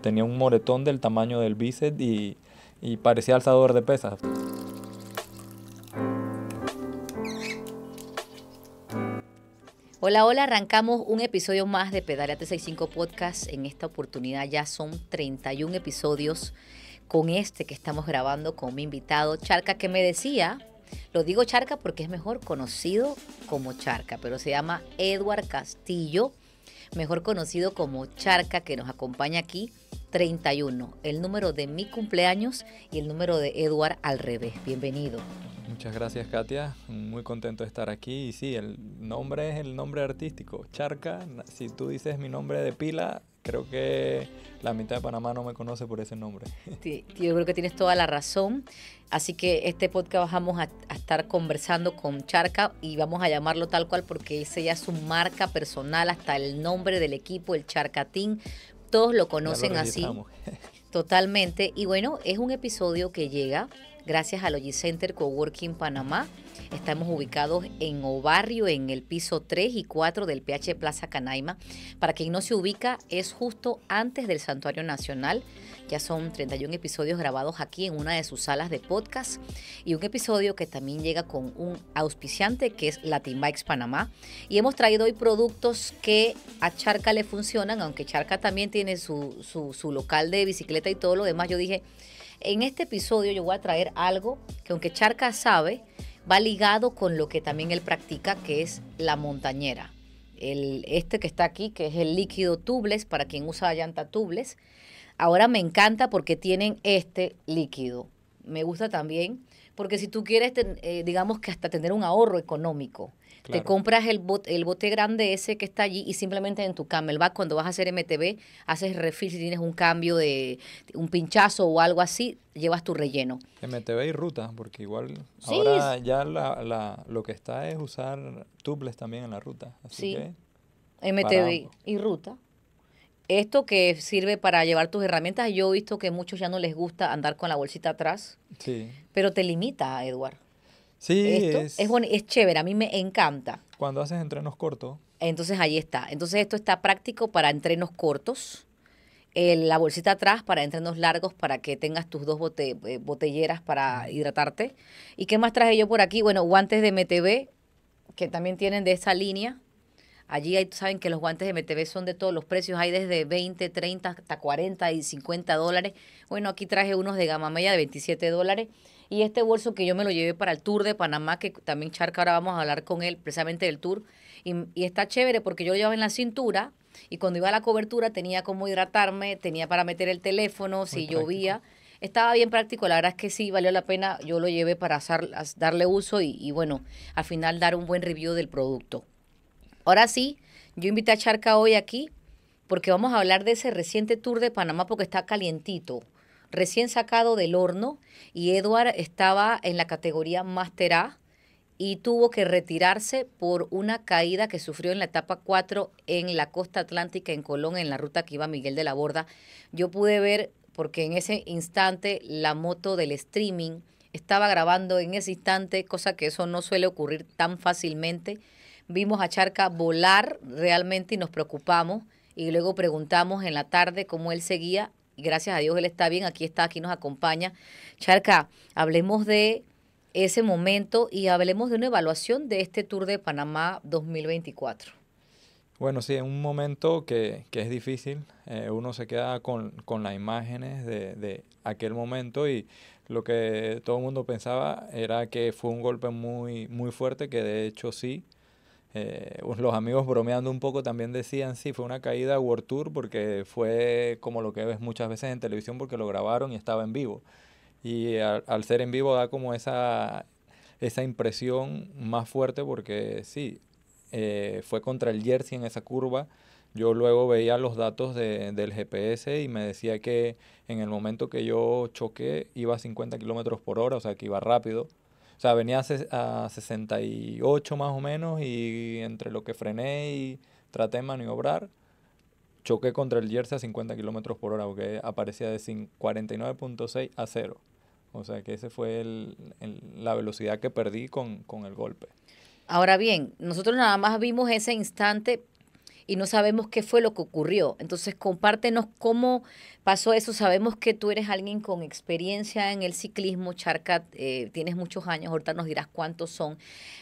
Tenía un moretón del tamaño del bíceps y parecía alzador de pesas. Hola, hola, arrancamos un episodio más de Pedaleate 65 Podcast. En esta oportunidad ya son 31 episodios con este que estamos grabando con mi invitado Charca, que me decía, lo digo Charca porque es mejor conocido como Charca, pero se llama Edward Castillo, mejor conocido como Charca, que nos acompaña aquí. 31, el número de mi cumpleaños y el número de Edward al revés. Bienvenido. Muchas gracias, Katia. Muy contento de estar aquí. Y sí, el nombre es el nombre artístico, Charca. Si tú dices mi nombre de pila, creo que la mitad de Panamá no me conoce por ese nombre. Sí, yo creo que tienes toda la razón. Así que este podcast vamos a estar conversando con Charca y vamos a llamarlo tal cual porque ese ya es su marca personal, hasta el nombre del equipo, el Charcatín. Todos lo conocen así, totalmente. Y bueno, es un episodio que llega gracias a Logicenter Coworking Panamá. Estamos ubicados en Obarrio, en el piso 3 y 4 del PH Plaza Canaima. Para quien no se ubica, es justo antes del Santuario Nacional. Ya son 31 episodios grabados aquí en una de sus salas de podcast y un episodio que también llega con un auspiciante que es Latin Bikes Panamá. Y hemos traído hoy productos que a Charca le funcionan, aunque Charca también tiene su local de bicicleta y todo lo demás. Yo dije, en este episodio yo voy a traer algo que aunque Charca sabe, va ligado con lo que también él practica, que es la montañera. Este que está aquí, que es el líquido tubeless, para quien usa llanta tubeless. Ahora me encanta porque tienen este líquido. Me gusta también porque si tú quieres, digamos que hasta tener un ahorro económico, te compras el bote grande ese que está allí y simplemente en tu Camelback cuando vas a hacer MTB, haces refill si tienes un cambio de un pinchazo o algo así, llevas tu relleno. MTB y ruta, porque igual Sí, ahora ya lo que está es usar tubeless también en la ruta. Así sí, que para MTB ambos. y ruta. Esto que sirve para llevar tus herramientas, yo he visto que a muchos ya no les gusta andar con la bolsita atrás, Sí. pero te limita, Edward. Sí, Esto es chévere, a mí me encanta. cuando haces entrenos cortos. Entonces ahí está. Entonces esto está práctico para entrenos cortos. La bolsita atrás para entrenos largos para que tengas tus dos botelleras para hidratarte. ¿Y qué más traje yo por aquí? Bueno, guantes de MTB que también tienen de esa línea. Allí saben que los guantes de MTB son de todos los precios, hay desde 20, 30 hasta 40 y $50. Bueno, aquí traje unos de gama media de $27. Y este bolso que yo me lo llevé para el Tour de Panamá, que también Charca, ahora vamos a hablar con él precisamente del Tour. Y está chévere porque yo lo llevaba en la cintura y cuando iba a la cobertura tenía como hidratarme, tenía para meter el teléfono, si llovía. Estaba bien práctico, la verdad es que sí, valió la pena. Yo lo llevé para darle uso y bueno, al final dar un buen review del producto. Ahora sí, yo invité a Charca hoy aquí porque vamos a hablar de ese reciente Tour de Panamá porque está calientito, recién sacado del horno y Edward estaba en la categoría Master A y tuvo que retirarse por una caída que sufrió en la etapa 4 en la costa atlántica en Colón, en la ruta que iba a Miguel de la Borda. Yo pude ver, porque en ese instante la moto del streaming estaba grabando en ese instante, cosa que eso no suele ocurrir tan fácilmente. Vimos a Charca volar realmente y nos preocupamos y luego preguntamos en la tarde cómo él seguía y gracias a Dios él está bien, aquí está, aquí nos acompaña. Charca, hablemos de ese momento y hablemos de una evaluación de este Tour de Panamá 2024. Bueno, sí, es un momento que es difícil. Uno se queda con las imágenes de aquel momento y lo que todo el mundo pensaba era que fue un golpe muy, muy fuerte, que de hecho sí. Los amigos bromeando un poco también decían, sí, fue una caída World Tour porque fue como lo que ves muchas veces en televisión porque lo grabaron y estaba en vivo. Y al ser en vivo da como esa impresión más fuerte porque sí, fue contra el Jersey en esa curva. Yo luego veía los datos del GPS y me decía que en el momento que yo choqué iba a 50 kilómetros por hora, o sea que iba rápido. O sea, venía a 68 más o menos y entre lo que frené y traté de maniobrar, choqué contra el Jersey a 50 kilómetros por hora, porque aparecía de 49.6 a 0. O sea que ese fue la velocidad que perdí con el golpe. Ahora bien, nosotros nada más vimos ese instante y no sabemos qué fue lo que ocurrió. Entonces, compártenos cómo pasó eso. Sabemos que tú eres alguien con experiencia en el ciclismo, Charca, tienes muchos años, ahorita nos dirás cuántos son,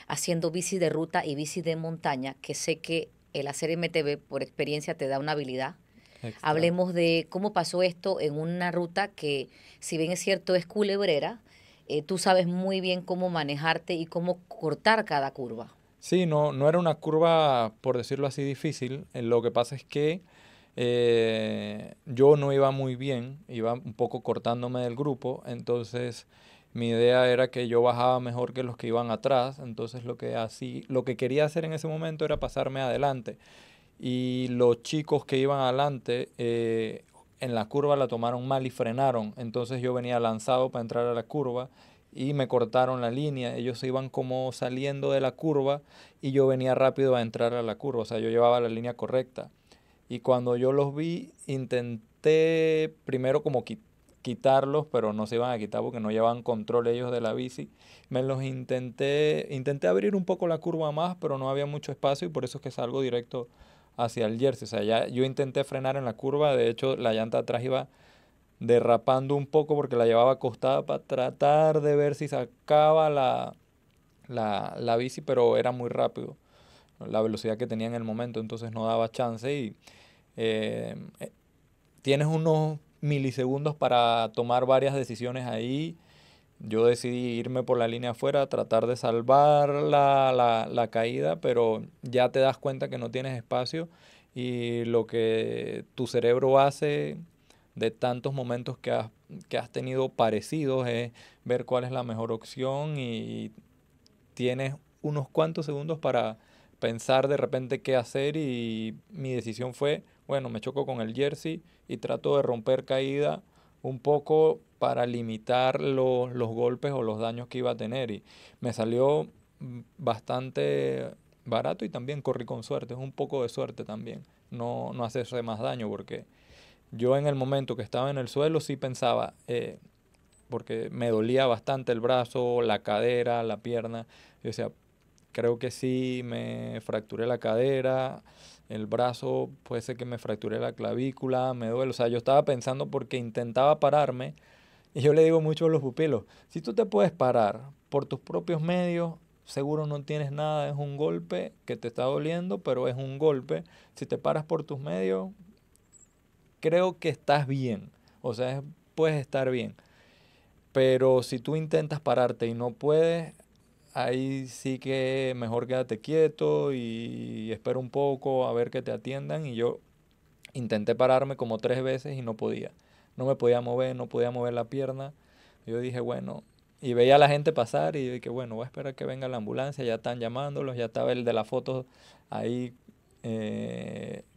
haciendo bici de ruta y bici de montaña, que sé que el hacer MTB por experiencia te da una habilidad. Extra. Hablemos de cómo pasó esto en una ruta que, si bien es cierto, es culebrera, tú sabes muy bien cómo manejarte y cómo cortar cada curva. Sí, no era una curva, por decirlo así, difícil. Lo que pasa es que yo no iba muy bien, iba un poco cortándome del grupo, entonces mi idea era que yo bajaba mejor que los que iban atrás, entonces lo que quería hacer en ese momento era pasarme adelante. Y los chicos que iban adelante en la curva la tomaron mal y frenaron. Entonces yo venía lanzado para entrar a la curva y me cortaron la línea. Ellos se iban como saliendo de la curva y yo venía rápido a entrar a la curva. O sea, yo llevaba la línea correcta. Y cuando yo los vi, intenté primero como quitarlos, pero no se iban a quitar porque no llevaban control ellos de la bici. Intenté abrir un poco la curva más, pero no había mucho espacio y por eso es que salgo directo hacia el Jersey. O sea, ya yo intenté frenar en la curva, de hecho la llanta atrás iba derrapando un poco porque la llevaba acostada para tratar de ver si sacaba la bici, pero era muy rápido la velocidad que tenía en el momento, entonces no daba chance y eh, eh, tienes unos milisegundos para tomar varias decisiones ahí. Yo decidí irme por la línea afuera, tratar de salvar la caída, pero ya te das cuenta que no tienes espacio y lo que tu cerebro hace de tantos momentos que has tenido parecidos es ver cuál es la mejor opción y tienes unos cuantos segundos para pensar de repente qué hacer y mi decisión fue, bueno, me choco con el jersey y trato de romper caída un poco para limitar los golpes o los daños que iba a tener y me salió bastante barato y también corrí con suerte, es un poco de suerte también, no hacerse más daño porque yo en el momento que estaba en el suelo sí pensaba, porque me dolía bastante el brazo, la cadera, la pierna. Yo decía, creo que sí me fracturé la cadera, el brazo, puede ser que me fracturé la clavícula, me duele. O sea, yo estaba pensando porque intentaba pararme y yo le digo mucho a los pupilos, si tú te puedes parar por tus propios medios, seguro no tienes nada, es un golpe que te está doliendo, pero es un golpe. Si te paras por tus medios, creo que estás bien. O sea, puedes estar bien. Pero si tú intentas pararte y no puedes, ahí sí que mejor quédate quieto y espera un poco a ver que te atiendan. Y yo intenté pararme como 3 veces y no podía. No me podía mover, no podía mover la pierna. Yo dije, bueno, y veía a la gente pasar y dije, bueno, voy a esperar que venga la ambulancia, ya están llamándolos, ya estaba el de la foto ahí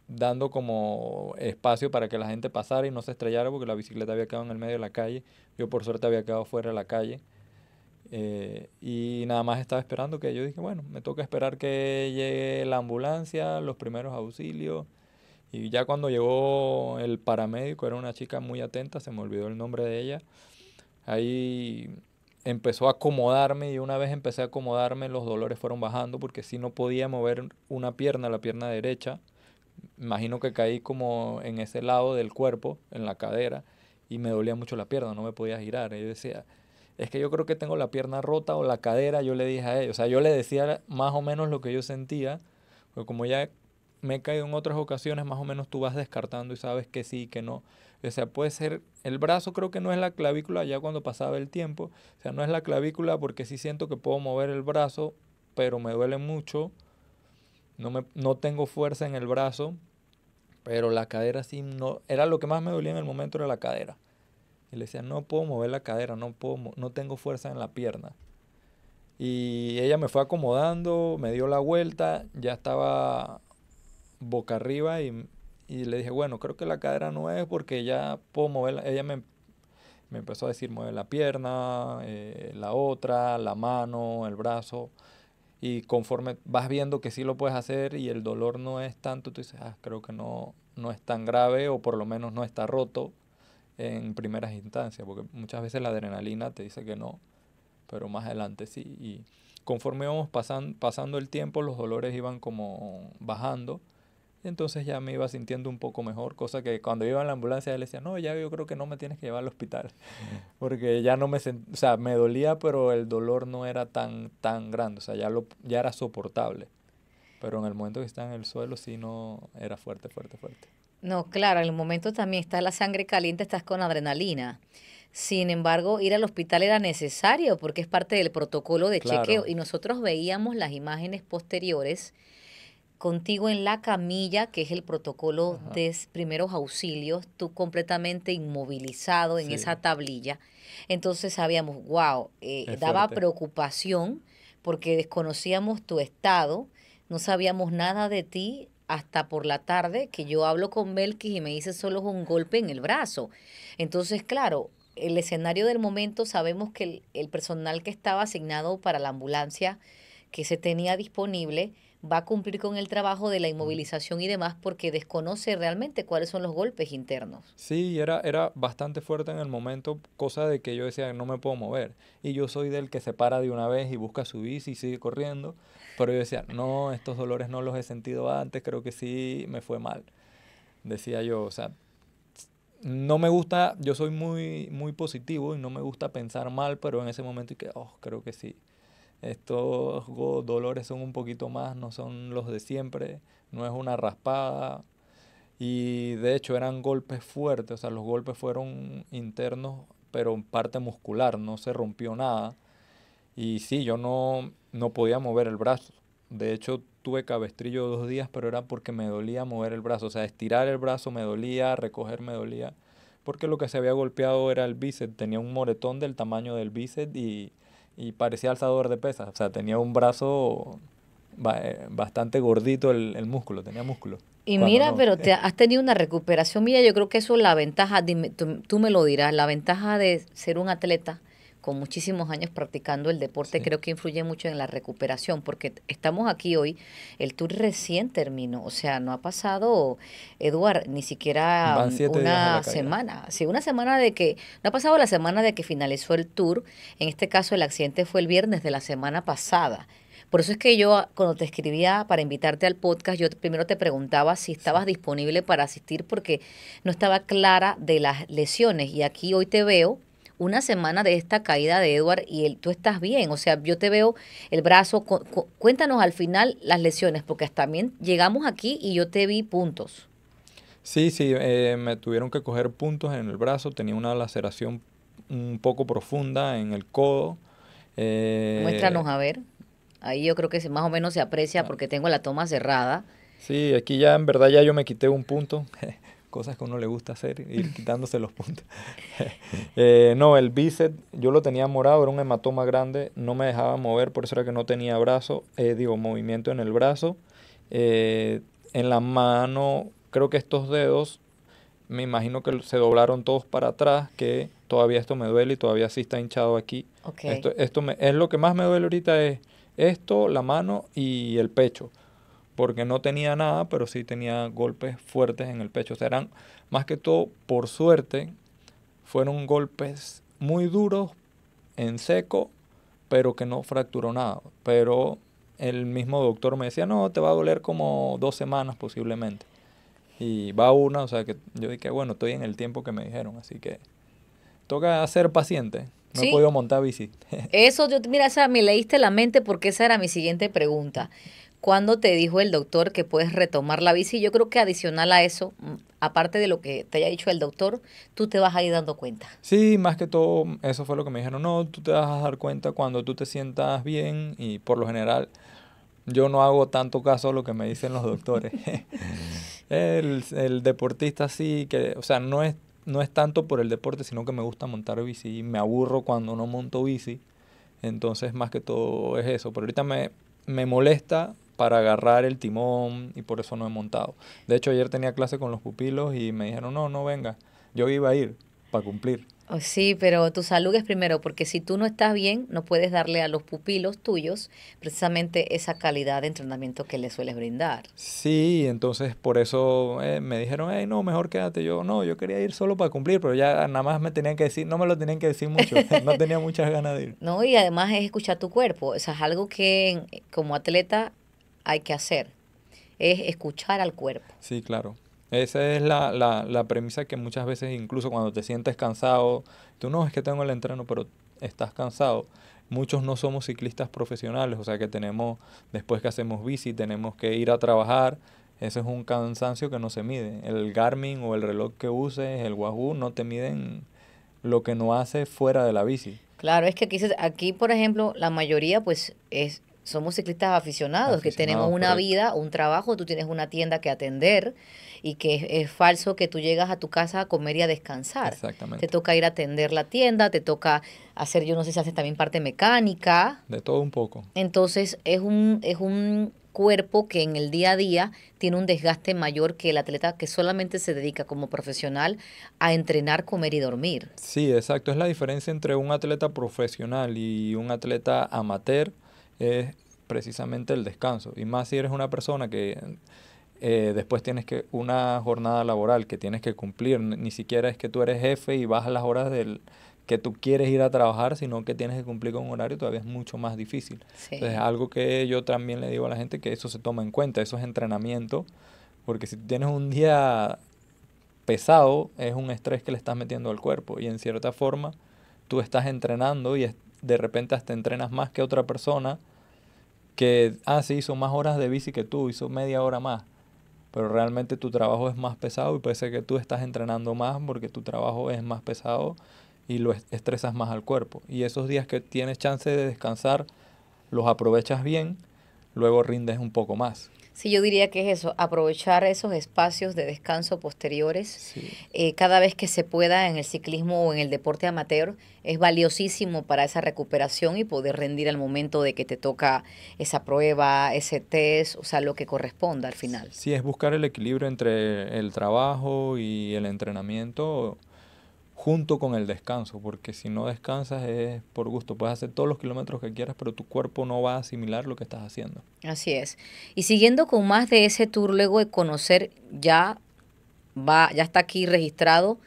dando como espacio para que la gente pasara y no se estrellara porque la bicicleta había quedado en el medio de la calle. Yo por suerte había quedado fuera de la calle. Y nada más estaba esperando que yo dije, bueno, me toca esperar que llegue la ambulancia, los primeros auxilios. Y ya cuando llegó el paramédico, era una chica muy atenta, se me olvidó el nombre de ella. Ahí empezó a acomodarme y una vez empecé a acomodarme los dolores fueron bajando porque si no podía mover una pierna, la pierna derecha. Imagino que caí como en ese lado del cuerpo, en la cadera, y me dolía mucho la pierna, no me podía girar. Y yo decía, es que yo creo que tengo la pierna rota o la cadera, yo le dije a ellos. O sea, yo le decía más o menos lo que yo sentía, porque como ya me he caído en otras ocasiones, más o menos tú vas descartando y sabes que sí, que no. O sea, puede ser, el brazo creo que no es la clavícula ya cuando pasaba el tiempo. O sea, no es la clavícula porque sí siento que puedo mover el brazo, pero me duele mucho. No tengo fuerza en el brazo, pero la cadera sí no, era lo que más me dolía en el momento era la cadera. Y le decía, no puedo mover la cadera, no tengo fuerza en la pierna. Y ella me fue acomodando, me dio la vuelta, ya estaba boca arriba y le dije, bueno, creo que la cadera no es porque ya puedo moverla. Me empezó a decir, mueve la pierna, la otra, la mano, el brazo. Y conforme vas viendo que sí lo puedes hacer y el dolor no es tanto, tú dices, creo que no es tan grave o por lo menos no está roto en primeras instancias, porque muchas veces la adrenalina te dice que no, pero más adelante sí. Y conforme íbamos pasando el tiempo, los dolores iban como bajando Entonces ya me iba sintiendo un poco mejor, cosa que cuando iba en la ambulancia él decía, no, ya yo creo que no me tienes que llevar al hospital, porque ya no me sentía, o sea, me dolía, pero el dolor no era tan grande, o sea, ya era soportable, pero en el momento que estaba en el suelo sí no era fuerte, fuerte, fuerte. No, claro, en el momento también está la sangre caliente, estás con adrenalina. Sin embargo, ir al hospital era necesario porque es parte del protocolo de chequeo Claro, y nosotros veíamos las imágenes posteriores contigo en la camilla, que es el protocolo ajá, de primeros auxilios, tú completamente inmovilizado en sí, esa tablilla. Entonces sabíamos, wow, es daba fuerte. preocupación porque desconocíamos tu estado, no sabíamos nada de ti hasta por la tarde que yo hablo con Belkis y me dice solo es un golpe en el brazo. Entonces, claro, el escenario del momento sabemos que el personal que estaba asignado para la ambulancia que se tenía disponible va a cumplir con el trabajo de la inmovilización y demás porque desconoce realmente cuáles son los golpes internos. Sí, era bastante fuerte en el momento, cosa de que yo decía, no me puedo mover. Y yo soy del que se para de una vez y busca su bici y sigue corriendo. Pero yo decía, no, estos dolores no los he sentido antes, creo que sí me fue mal. Decía yo, o sea, no me gusta, yo soy muy positivo y no me gusta pensar mal, pero en ese momento y que, oh, creo que sí. Estos dolores son un poquito más, no son los de siempre, no es una raspada, y de hecho eran golpes fuertes, o sea, los golpes fueron internos, pero en parte muscular, no se rompió nada. Y sí, yo no podía mover el brazo. De hecho, tuve cabestrillo 2 días, pero era porque me dolía mover el brazo. O sea, estirar el brazo me dolía, recoger me dolía. Porque lo que se había golpeado era el bíceps. Tenía un moretón del tamaño del bíceps y parecía alzador de pesas. O sea, tenía un brazo bastante gordito el músculo, tenía músculo. Y Cuando mira, no. pero te has tenido una recuperación. Mira, yo creo que eso es la ventaja, dime, tú me lo dirás, la ventaja de ser un atleta con muchísimos años practicando el deporte Sí. creo que influye mucho en la recuperación, porque estamos aquí hoy, el tour recién terminó, o sea, no ha pasado, Eduard, ni siquiera Van 7 días de la una caída. semana, sí, una semana de que, no ha pasado la semana de que finalizó el tour, en este caso el accidente fue el viernes de la semana pasada. Por eso es que yo cuando te escribía para invitarte al podcast, yo primero te preguntaba si Sí. estabas disponible para asistir porque no estaba clara de las lesiones y aquí hoy te veo una semana de esta caída de Edward y tú estás bien, o sea, yo te veo el brazo, cuéntanos al final las lesiones porque también llegamos aquí y yo te vi puntos. Sí, sí, me tuvieron que coger puntos en el brazo, tenía una laceración un poco profunda en el codo. Muéstranos eh, a ver. Ahí yo creo que más o menos se aprecia ah, porque tengo la toma cerrada. sí, aquí ya en verdad ya yo me quité un punto, cosas que a uno le gusta hacer, ir quitándose los puntos. No, el bíceps yo lo tenía morado, era un hematoma grande, no me dejaba mover, por eso era que no tenía brazo, digo, movimiento en el brazo. Eh, en la mano, creo que estos dedos me imagino que se doblaron todos para atrás, que todavía esto me duele y todavía sí está hinchado aquí. Ok. Es lo que más me duele ahorita es esto, la mano y el pecho, porque no tenía nada, pero sí tenía golpes fuertes en el pecho. O sea, eran más que todo, por suerte, fueron golpes muy duros, en seco, pero que no fracturó nada. Pero el mismo doctor me decía, no, te va a doler como 2 semanas posiblemente. Y va una, o sea que yo dije, bueno, estoy en el tiempo que me dijeron, así que toca ser paciente. No he Sí, podido montar bici. eso, yo, mira, esa, me leíste la mente porque esa era mi siguiente pregunta. ¿Cuándo te dijo el doctor que puedes retomar la bici? Yo creo que adicional a eso, aparte de lo que te haya dicho el doctor, tú te vas a ir dando cuenta. Sí, más que todo, eso fue lo que me dijeron. No, tú te vas a dar cuenta cuando tú te sientas bien y por lo general yo no hago tanto caso a lo que me dicen los doctores. El deportista sí, que, o sea, no es tanto por el deporte, sino que me gusta montar bici y me aburro cuando no monto bici. Entonces, más que todo es eso. Pero ahorita me molesta para agarrar el timón y por eso no he montado. De hecho, ayer tenía clase con los pupilos y me dijeron, no, no venga. Yo iba a ir para cumplir. Oh, sí, pero tu salud es primero, porque si tú no estás bien, no puedes darle a los pupilos tuyos precisamente esa calidad de entrenamiento que les sueles brindar. Sí, entonces por eso me dijeron, hey, no, mejor quédate. Yo, no, yo quería ir solo para cumplir, pero ya nada más me tenían que decir, no me lo tenían que decir mucho, no tenía muchas ganas de ir. ¿No? Y además es escuchar tu cuerpo, o sea, es algo que como atleta hay que hacer. es escuchar al cuerpo. Sí, claro. Esa es la premisa que muchas veces, incluso cuando te sientes cansado, tú no, es que tengo el entreno, pero estás cansado. Muchos no somos ciclistas profesionales, o sea que tenemos, después que hacemos bici, tenemos que ir a trabajar. Ese es un cansancio que no se mide. El Garmin o el reloj que uses, el Wahoo, no te miden lo que no haces fuera de la bici. Claro, es que aquí, por ejemplo, la mayoría pues somos ciclistas aficionados, que tenemos Aficionados, una correcto. vida, un trabajo, tú tienes una tienda que atender y que es falso que tú llegas a tu casa a comer y a descansar. Te Exactamente. toca ir a atender la tienda, te toca hacer, yo no sé si haces también parte mecánica. De todo un poco. Entonces es un cuerpo que en el día a día tiene un desgaste mayor que el atleta que solamente se dedica como profesional a entrenar, comer y dormir. Sí, exacto. Es la diferencia entre un atleta profesional y un atleta amateur, es precisamente el descanso. Y más si eres una persona que después tienes que una jornada laboral que tienes que cumplir. Ni siquiera es que tú eres jefe y vas a las horas del que tú quieres ir a trabajar, sino que tienes que cumplir con un horario, todavía es mucho más difícil. Entonces, Sí. algo que yo también le digo a la gente, que eso se toma en cuenta, eso es entrenamiento, porque si tienes un día pesado, es un estrés que le estás metiendo al cuerpo y en cierta forma tú estás entrenando y de repente hasta entrenas más que otra persona que, sí, hizo más horas de bici que tú, hizo media hora más, pero realmente tu trabajo es más pesado y puede ser que tú estás entrenando más porque tu trabajo es más pesado y lo estresas más al cuerpo. Y esos días que tienes chance de descansar, los aprovechas bien, luego rindes un poco más. Sí, yo diría que es eso, aprovechar esos espacios de descanso posteriores Sí. cada vez que se pueda en el ciclismo o en el deporte amateur es valiosísimo para esa recuperación y poder rendir al momento de que te toca esa prueba, ese test, o sea, lo que corresponda al final. Sí, es buscar el equilibrio entre el trabajo y el entrenamiento junto con el descanso, porque si no descansas es por gusto. Puedes hacer todos los kilómetros que quieras, pero tu cuerpo no va a asimilar lo que estás haciendo. Así es. Y siguiendo con más de ese tour, luego de conocer, ya está aquí registrado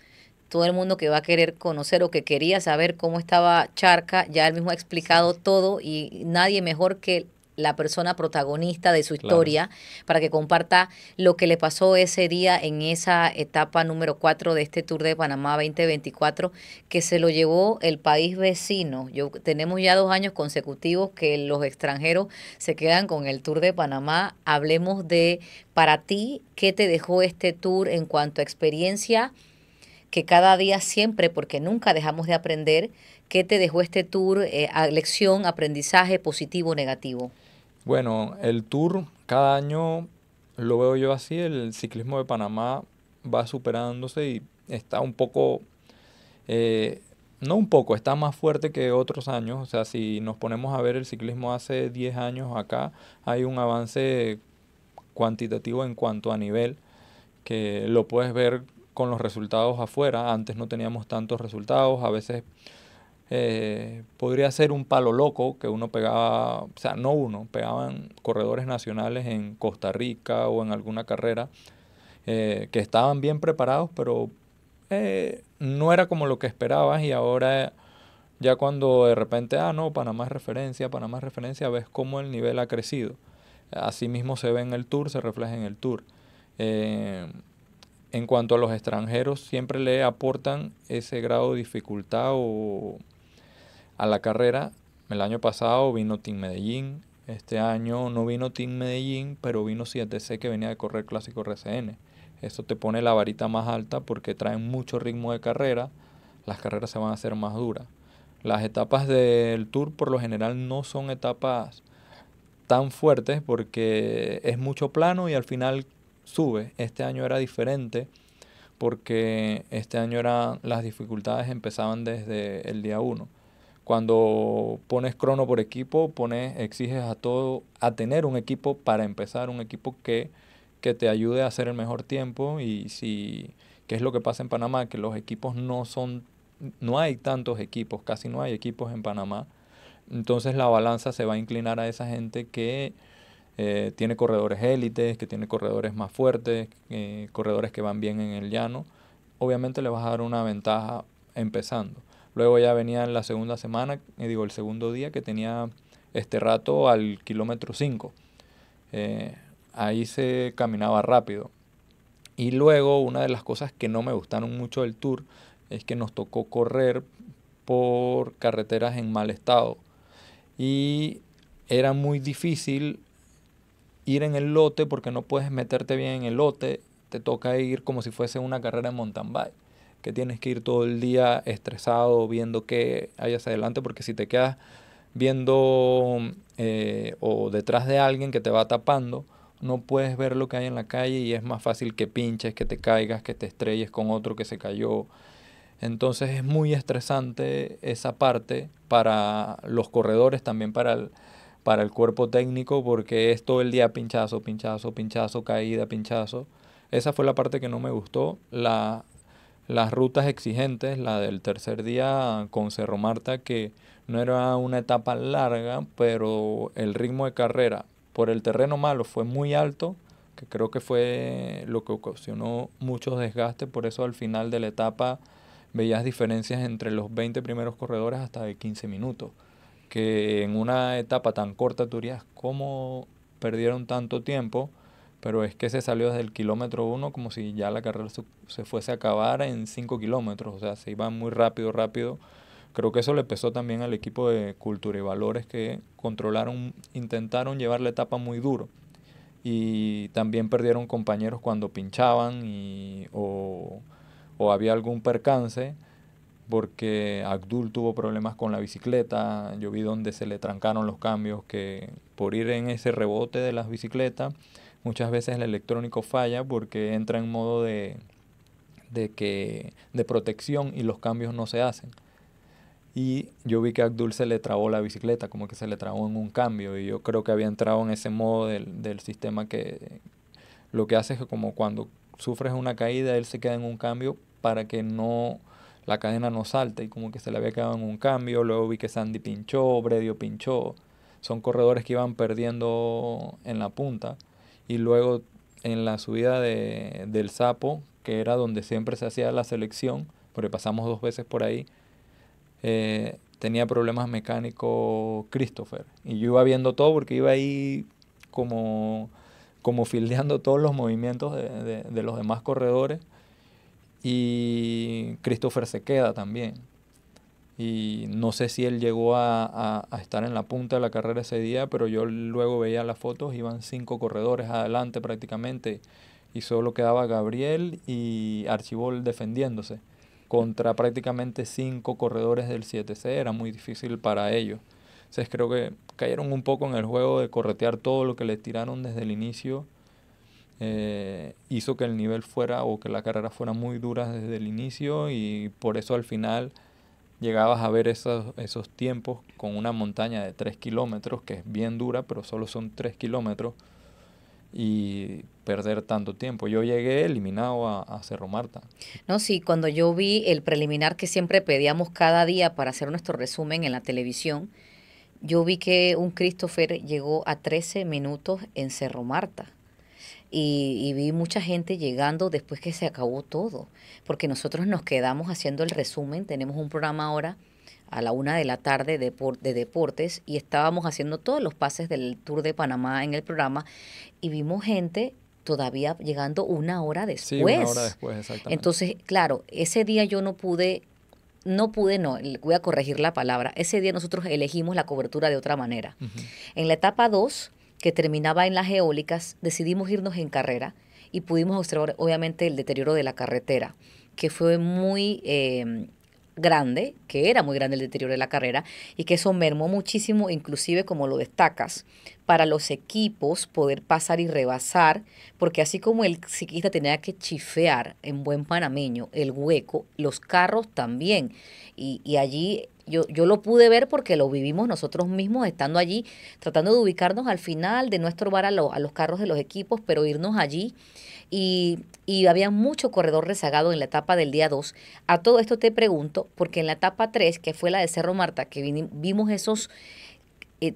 todo el mundo que va a querer conocer o que quería saber cómo estaba Charca, ya él mismo ha Sí, explicado todo y nadie mejor que la persona protagonista de su claro. historia para que comparta lo que le pasó ese día en esa etapa número 4 de este Tour de Panamá 2024 que se lo llevó el país vecino. Tenemos ya 2 años consecutivos que los extranjeros se quedan con el Tour de Panamá. Hablemos de, para ti, ¿qué te dejó este tour en cuanto a experiencia? Que cada día siempre, porque nunca dejamos de aprender, ¿qué te dejó este tour, lección, aprendizaje positivo o negativo? Bueno, el tour cada año lo veo yo así, el ciclismo de Panamá va superándose y está un poco, eh, no un poco, está más fuerte que otros años. O sea, si nos ponemos a ver el ciclismo hace 10 años acá, hay un avance cuantitativo en cuanto a nivel, que lo puedes ver con los resultados afuera. Antes no teníamos tantos resultados, a veces podría ser un palo loco que uno pegaba, o sea, no uno, pegaban corredores nacionales en Costa Rica o en alguna carrera que estaban bien preparados, pero no era como lo que esperabas y ahora ya cuando de repente, no, Panamá es referencia, ves cómo el nivel ha crecido. Así mismo se ve en el Tour, se refleja en el Tour. Eh, en cuanto a los extranjeros, siempre le aportan ese grado de dificultad a la carrera. El año pasado vino Team Medellín, este año no vino Team Medellín, pero vino 7C que venía de correr Clásico RCN. Eso te pone la varita más alta porque traen mucho ritmo de carrera, las carreras se van a hacer más duras. Las etapas del Tour por lo general no son etapas tan fuertes porque es mucho plano y al final sube. Este año era diferente porque este año las dificultades empezaban desde el día uno. Cuando pones crono por equipo, exiges a todo, a tener un equipo para empezar, un equipo que te ayude a hacer el mejor tiempo y si, qué es lo que pasa en Panamá, que los equipos no hay tantos equipos, casi no hay equipos en Panamá, entonces la balanza se va a inclinar a esa gente que tiene corredores élites, que tiene corredores más fuertes, corredores que van bien en el llano. Obviamente le vas a dar una ventaja empezando. Luego ya venía en la segunda semana, el segundo día que tenía este rato al kilómetro 5. ahí se caminaba rápido. Y luego una de las cosas que no me gustaron mucho del tour es que nos tocó correr por carreteras en mal estado. Y era muy difícil ir en el lote porque no puedes meterte bien en el lote. Te toca ir como si fuese una carrera de mountain bike, que tienes que ir todo el día estresado viendo qué hay hacia adelante, porque si te quedas viendo o detrás de alguien que te va tapando, no puedes ver lo que hay en la calle y es más fácil que pinches, que te caigas, que te estrelles con otro que se cayó. Entonces es muy estresante esa parte para los corredores, también para el cuerpo técnico, porque es todo el día pinchazo, pinchazo, pinchazo, caída, pinchazo. Esa fue la parte que no me gustó. Las rutas exigentes, la del tercer día con Cerro Marta, que no era una etapa larga, pero el ritmo de carrera por el terreno malo fue muy alto, que creo que fue lo que ocasionó muchos desgastes. Por eso al final de la etapa veías diferencias entre los 20 primeros corredores hasta de 15 minutos, que en una etapa tan corta tú dirías, ¿cómo perdieron tanto tiempo? Pero es que se salió desde el kilómetro 1 como si ya la carrera se fuese a acabar en 5 kilómetros, o sea, se iba muy rápido, rápido. Creo que eso le pesó también al equipo de Cultura y Valores, que controlaron, intentaron llevar la etapa muy duro. Y también perdieron compañeros cuando pinchaban o había algún percance, porque Abdul tuvo problemas con la bicicleta. Yo vi donde se le trancaron los cambios, que por ir en ese rebote de las bicicletas, muchas veces el electrónico falla porque entra en modo de protección y los cambios no se hacen. Y yo vi que a Abdul se le trabó la bicicleta, como que se le trabó en un cambio, y yo creo que había entrado en ese modo del sistema, que lo que hace es que como cuando sufres una caída, él se queda en un cambio para que no la cadena no salte, y como que se le había quedado en un cambio. Luego vi que Sandy pinchó, Bredio pinchó. Son corredores que iban perdiendo en la punta. Y luego en la subida del Sapo, que era donde siempre se hacía la selección, porque pasamos 2 veces por ahí, tenía problemas mecánicos Christopher. Y yo iba viendo todo porque iba ahí como fildeando todos los movimientos de los demás corredores. Y Christopher se queda también. Y no sé si él llegó a estar en la punta de la carrera ese día, pero yo luego veía las fotos, iban 5 corredores adelante prácticamente, y solo quedaba Gabriel y Archibald defendiéndose contra prácticamente 5 corredores del 7C. Era muy difícil para ellos. Entonces creo que cayeron un poco en el juego de corretear todo lo que les tiraron desde el inicio. Hizo que el nivel fuera, o que la carrera fuera muy dura desde el inicio, y por eso al final llegabas a ver esos tiempos con una montaña de 3 kilómetros, que es bien dura, pero solo son 3 kilómetros, y perder tanto tiempo. Yo llegué eliminado a Cerro Marta. No, sí, cuando yo vi el preliminar que siempre pedíamos cada día para hacer nuestro resumen en la televisión, yo vi que un Christopher llegó a 13 minutos en Cerro Marta. Y vi mucha gente llegando después que se acabó todo, porque nosotros nos quedamos haciendo el resumen. Tenemos un programa ahora a la 1 de la tarde de deportes, y estábamos haciendo todos los pases del Tour de Panamá en el programa, y vimos gente todavía llegando 1 hora después. Sí, 1 hora después, exactamente. Entonces, claro, ese día yo no pude, voy a corregir la palabra. Ese día nosotros elegimos la cobertura de otra manera. En la etapa 2, que terminaba en las eólicas, decidimos irnos en carrera y pudimos observar obviamente el deterioro de la carretera, que fue muy grande, que era muy grande el deterioro de la carrera, y que eso mermó muchísimo, inclusive como lo destacas, para los equipos poder pasar y rebasar, porque así como el ciclista tenía que chifear en buen panameño el hueco, los carros también, y allí yo lo pude ver porque lo vivimos nosotros mismos estando allí, tratando de ubicarnos al final, de no estorbar a los carros de los equipos, pero irnos allí. Y había mucho corredor rezagado en la etapa del día 2. A todo esto te pregunto, porque en la etapa 3, que fue la de Cerro Marta, que vimos esos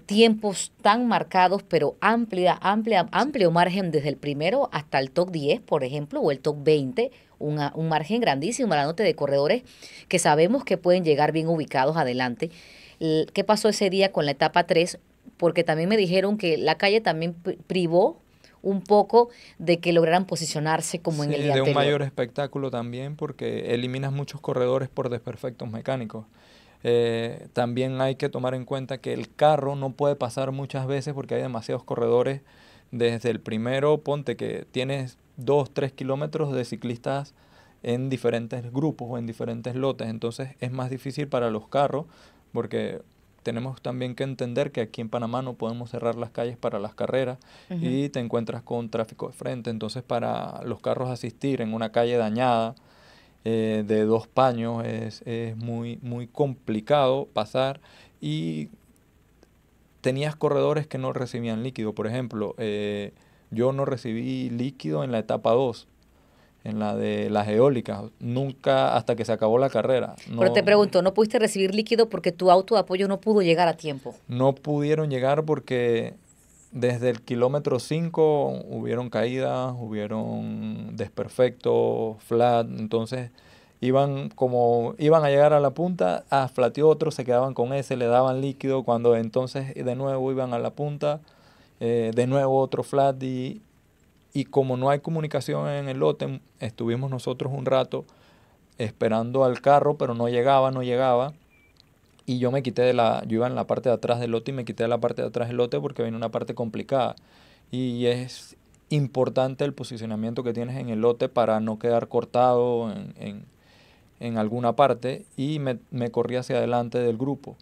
tiempos tan marcados, pero amplio margen desde el primero hasta el top 10, por ejemplo, o el top 20, un margen grandísimo, hablándote de corredores que sabemos que pueden llegar bien ubicados adelante. ¿Qué pasó ese día con la etapa 3? Porque también me dijeron que la calle también privó un poco de que lograran posicionarse como en Sí, el día de un anterior. mayor espectáculo también porque eliminas muchos corredores por desperfectos mecánicos. También hay que tomar en cuenta que el carro no puede pasar muchas veces porque hay demasiados corredores. Desde el primero, ponte que tienes 2, 3 kilómetros de ciclistas en diferentes grupos o en diferentes lotes. Entonces es más difícil para los carros porque tenemos también que entender que aquí en Panamá no podemos cerrar las calles para las carreras Ujú. y te encuentras con tráfico de frente. Entonces para los carros asistir en una calle dañada, de 2 paños es muy, muy complicado pasar y tenías corredores que no recibían líquido. Por ejemplo, yo no recibí líquido en la etapa 2 en la de las eólicas, nunca hasta que se acabó la carrera. Pero te No, pregunto, ¿no pudiste recibir líquido porque tu auto de apoyo no pudo llegar a tiempo? no pudieron llegar porque desde el kilómetro 5 hubieron caídas, hubieron desperfectos, flat, entonces iban como iban a llegar a la punta, flateó otro, se quedaban con ese, le daban líquido, cuando entonces de nuevo iban a la punta, de nuevo otro flat y como no hay comunicación en el lote, estuvimos nosotros un rato esperando al carro, pero no llegaba, no llegaba. Y yo iba en la parte de atrás del lote y me quité de la parte de atrás del lote porque viene una parte complicada. Y es importante el posicionamiento que tienes en el lote para no quedar cortado en alguna parte. Y me corrí hacia adelante del grupo.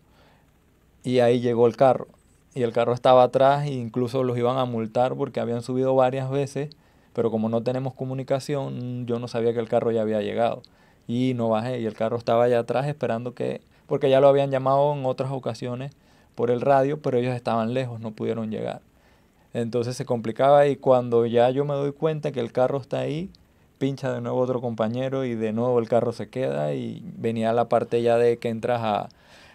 Y ahí llegó el carro. Y el carro estaba atrás e incluso los iban a multar porque habían subido varias veces. Pero como no tenemos comunicación, yo no sabía que el carro ya había llegado. Y no bajé. Y el carro estaba allá atrás esperando que... Porque ya lo habían llamado en otras ocasiones por el radio, pero ellos estaban lejos, no pudieron llegar. Entonces se complicaba y cuando ya yo me doy cuenta que el carro está ahí, pincha de nuevo otro compañero y de nuevo el carro se queda y venía la parte ya de que entras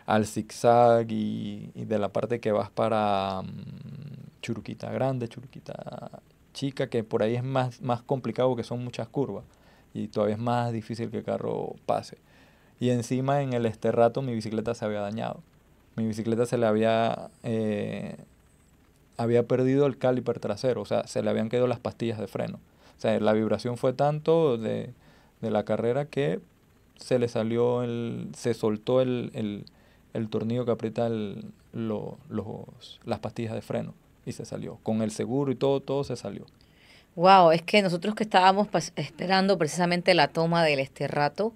al zigzag y de la parte que vas para Churuquita Grande, Churuquita Chica, que por ahí es más complicado porque son muchas curvas y todavía es más difícil que el carro pase. Y encima en el rato mi bicicleta se había dañado. Mi bicicleta se le había perdido el caliper trasero, o sea, se le habían caído las pastillas de freno. O sea, la vibración fue tanto de la carrera que se soltó el tornillo que aprieta las pastillas de freno y se salió. Con el seguro y todo, todo se salió. Wow, es que nosotros que estábamos esperando precisamente la toma del Esterrato,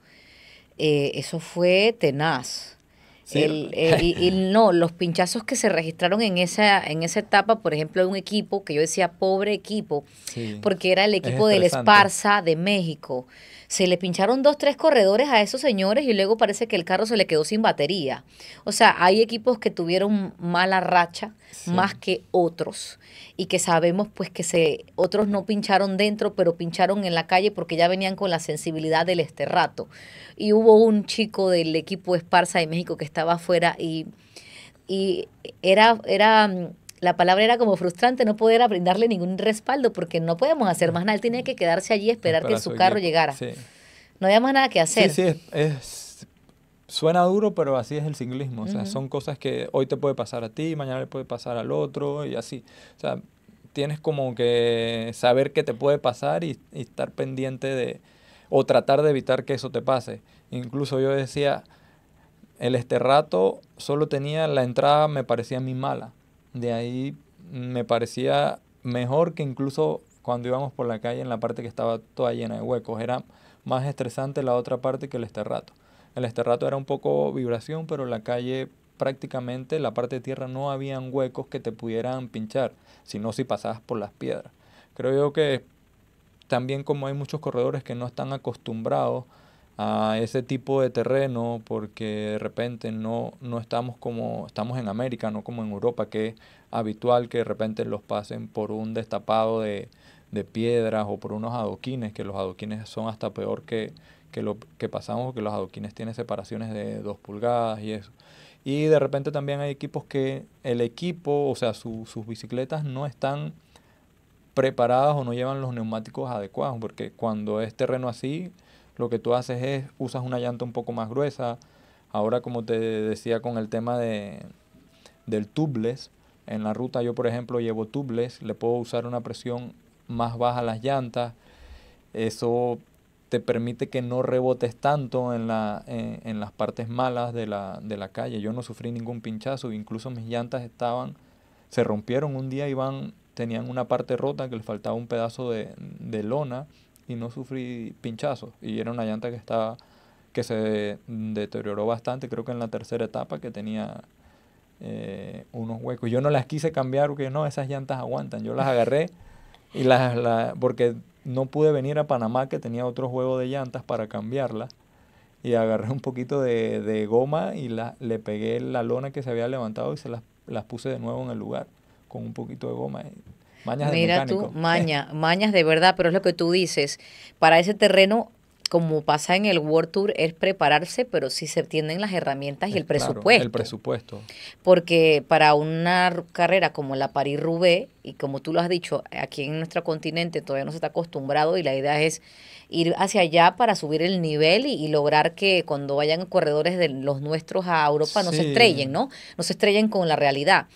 eso fue tenaz. Sí, Y no, los pinchazos que se registraron en esa etapa, por ejemplo, de un equipo que yo decía, pobre equipo, sí, porque era el es equipo del estresante. Esparza de México. Se le pincharon 2, 3 corredores a esos señores y luego parece que el carro se le quedó sin batería. O sea, hay equipos que tuvieron mala racha Sí. más que otros y que sabemos pues que otros no pincharon dentro, pero pincharon en la calle porque ya venían con la sensibilidad del Esterrato. Y hubo un chico del equipo Esparza de México que estaba afuera y la palabra era como frustrante no poder brindarle ningún respaldo porque no podemos hacer más nada. Él tenía que quedarse allí y Es esperar que para su su carro equipo. llegara. Sí. No había más nada que Sí, hacer. sí, suena duro, pero así es el ciclismo. O sea, Ujú. son cosas que hoy te puede pasar a ti, mañana le puede pasar al otro y así. O sea, tienes como que saber qué te puede pasar y estar pendiente o tratar de evitar que eso te pase. Incluso yo decía, el rato solo tenía la entrada, me parecía a mí mala. De ahí me parecía mejor que incluso cuando íbamos por la calle en la parte que estaba toda llena de huecos. Era más estresante la otra parte que el rato. El rato era un poco vibración, pero la calle prácticamente, la parte de tierra no habían huecos que te pudieran pinchar, sino si pasabas por las piedras. Creo yo que también como hay muchos corredores que no están acostumbrados a ese tipo de terreno porque de repente no estamos como estamos en América, no como en Europa, que es habitual que de repente los pasen por un destapado de piedras o por unos adoquines, que los adoquines son hasta peor que lo que pasamos, porque los adoquines tienen separaciones de 2 pulgadas y eso. Y de repente también hay equipos que el equipo, o sea, sus bicicletas no están preparadas o no llevan los neumáticos adecuados, porque cuando es terreno así, lo que tú haces es, usas una llanta un poco más gruesa. Ahora, como te decía con el tema del tubeless, En la ruta yo, por ejemplo, llevo tubeless, le puedo usar una presión más baja a las llantas. Eso te permite que no rebotes tanto en las partes malas de la calle. Yo no sufrí ningún pinchazo, incluso mis llantas se rompieron un día, tenían una parte rota que les faltaba un pedazo de lona y no sufrí pinchazos. Y era una llanta que se deterioró bastante, creo que en la tercera etapa que tenía unos huecos. Yo no las quise cambiar porque no, esas llantas aguantan. Yo las agarré y porque no pude venir a Panamá, que tenía otro juego de llantas para cambiarlas. Y agarré un poquito de goma y le pegué la lona que se había levantado y las puse de nuevo en el lugar con un poquito de goma. Mañas de Mira tú, mecánico. mañas de verdad, pero es lo que tú dices. Para ese terreno, como pasa en el World Tour, es prepararse, pero si se tienen las herramientas y el Claro, el presupuesto. presupuesto. Porque para una carrera como la París-Roubaix, y como tú lo has dicho, aquí en nuestro continente todavía no se está acostumbrado y la idea es ir hacia allá para subir el nivel y lograr que cuando vayan corredores de los nuestros a Europa no se Sí, estrellen, ¿no? No se estrellen con la realidad.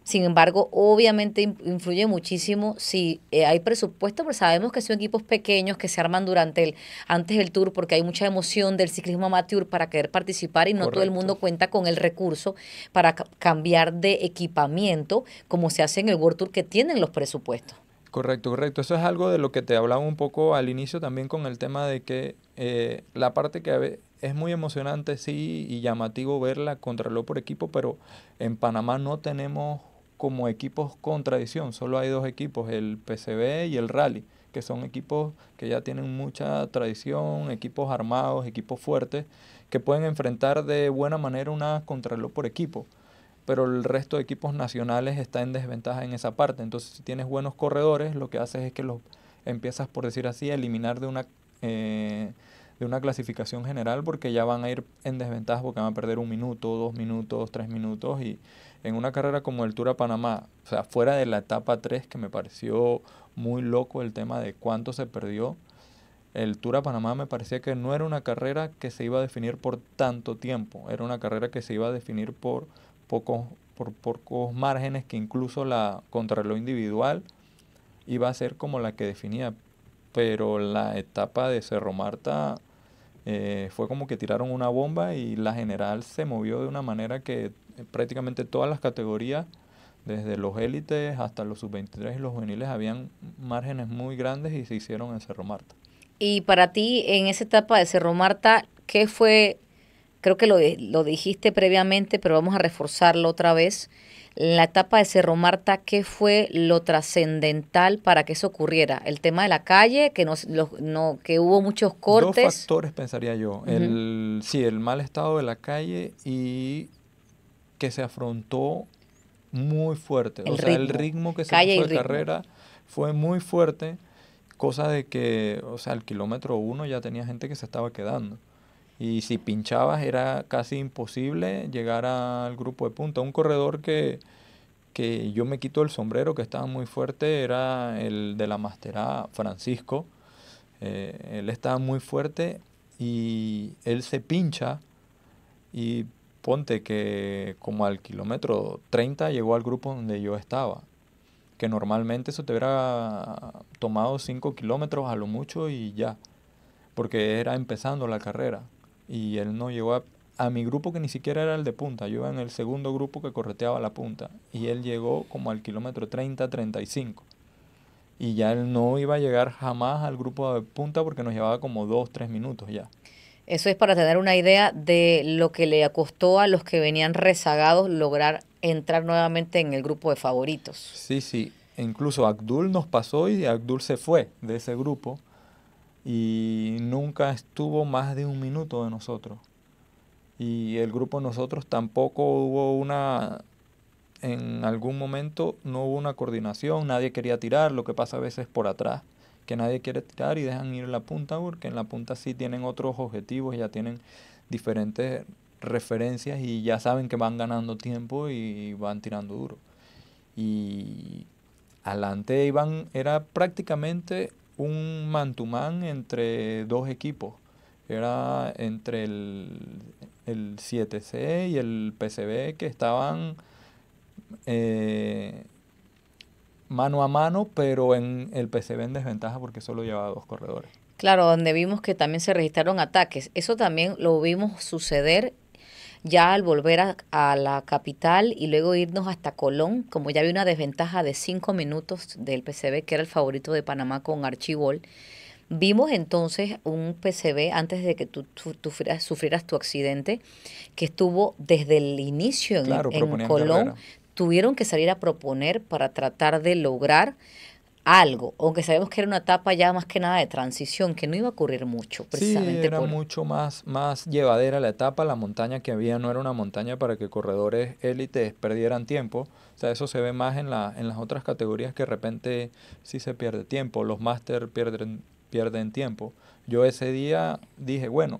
Sin embargo, obviamente influye muchísimo si hay presupuesto, pero sabemos que son equipos pequeños que se arman antes del tour porque hay mucha emoción del ciclismo amateur para querer participar y no todo el correcto. mundo cuenta con el recurso para cambiar de equipamiento como se hace en el World Tour que tienen los presupuestos. Correcto, correcto. Eso es algo de lo que te hablaba un poco al inicio también con el tema de que la parte es muy emocionante, sí, y llamativo verla contrarreloj por equipo, pero en Panamá no tenemos como equipos con tradición, solo hay dos equipos, el PCB y el Rally, que son equipos que ya tienen mucha tradición, equipos armados, equipos fuertes, que pueden enfrentar de buena manera una contrarreloj por equipo, pero el resto de equipos nacionales está en desventaja en esa parte. Entonces, si tienes buenos corredores, lo que haces es que los empiezas, por decir así, a eliminar de una clasificación general porque ya van a ir en desventaja porque van a perder 1 minuto, 2 minutos, 3 minutos. Y en una carrera como el Tour a Panamá, o sea, fuera de la etapa 3 que me pareció muy loco el tema de cuánto se perdió, el Tour a Panamá me parecía que no era una carrera que se iba a definir por tanto tiempo, era una carrera que se iba a definir pocos, por pocos márgenes, que incluso la contrarreloj individual iba a ser como la que definía. Pero la etapa de Cerro Marta fue como que tiraron una bomba y la general se movió de una manera que prácticamente todas las categorías, desde los élites hasta los sub-23 y los juveniles, habían márgenes muy grandes y se hicieron en Cerro Marta. Y para ti, en esa etapa de Cerro Marta, ¿qué fue? Creo que lo dijiste previamente, pero vamos a reforzarlo otra vez. La etapa de Cerro Marta, ¿qué fue lo trascendental para que eso ocurriera? El tema de la calle, que hubo muchos Dos cortes. factores pensaría yo. Ujú. Sí, el mal estado de la calle y que se afrontó muy fuerte. O El sea, el ritmo, ritmo que se calle puso y de ritmo. carrera fue muy fuerte, cosa de que, o sea, al kilómetro 1 ya tenía gente que se estaba quedando. Y si pinchabas era casi imposible llegar al grupo de punta. Un corredor que yo me quito el sombrero, que estaba muy fuerte, era el de la Masterá, Francisco. Él estaba muy fuerte y él se pincha y ponte que como al kilómetro 30 llegó al grupo donde yo estaba, que normalmente eso te hubiera tomado 5 kilómetros a lo mucho y ya, porque era empezando la carrera. Y él no llegó a mi grupo, que ni siquiera era el de punta, yo iba en el segundo grupo que correteaba la punta, y él llegó como al kilómetro 30-35. Y ya él no iba a llegar jamás al grupo de punta porque nos llevaba como 2-3 minutos ya. Eso es para tener una idea de lo que le costó a los que venían rezagados lograr entrar nuevamente en el grupo de favoritos. Sí, sí. E incluso Abdul nos pasó y Abdul se fue de ese grupo y nunca estuvo más de 1 minuto de nosotros. Y el grupo de nosotros tampoco en algún momento no hubo una coordinación, nadie quería tirar, lo que pasa a veces por atrás, que nadie quiere tirar y dejan ir la punta, porque en la punta sí tienen otros objetivos, ya tienen diferentes referencias y ya saben que van ganando tiempo y van tirando duro. Y adelante era prácticamente un man to man entre dos equipos. Era entre el 7C y el PCB, que estaban eh, mano a mano, pero en el PCB en desventaja porque solo llevaba 2 corredores. Claro, donde vimos que también se registraron ataques. Eso también lo vimos suceder ya al volver a la capital y luego irnos hasta Colón, como ya había una desventaja de 5 minutos del PCB, que era el favorito de Panamá con Archibol. Vimos entonces un PCB antes de que tú sufrieras tu accidente, que estuvo desde el inicio Claro, en proponían Colón, carrera. tuvieron que salir a proponer para tratar de lograr algo, aunque sabemos que era una etapa ya más que nada de transición, que no iba a ocurrir mucho, Sí, precisamente era por... mucho más llevadera la etapa, la montaña que había no era una montaña para que corredores élites perdieran tiempo, o sea, eso se ve más en las otras categorías que de repente sí se pierde tiempo, los máster pierden tiempo. Yo ese día dije, bueno,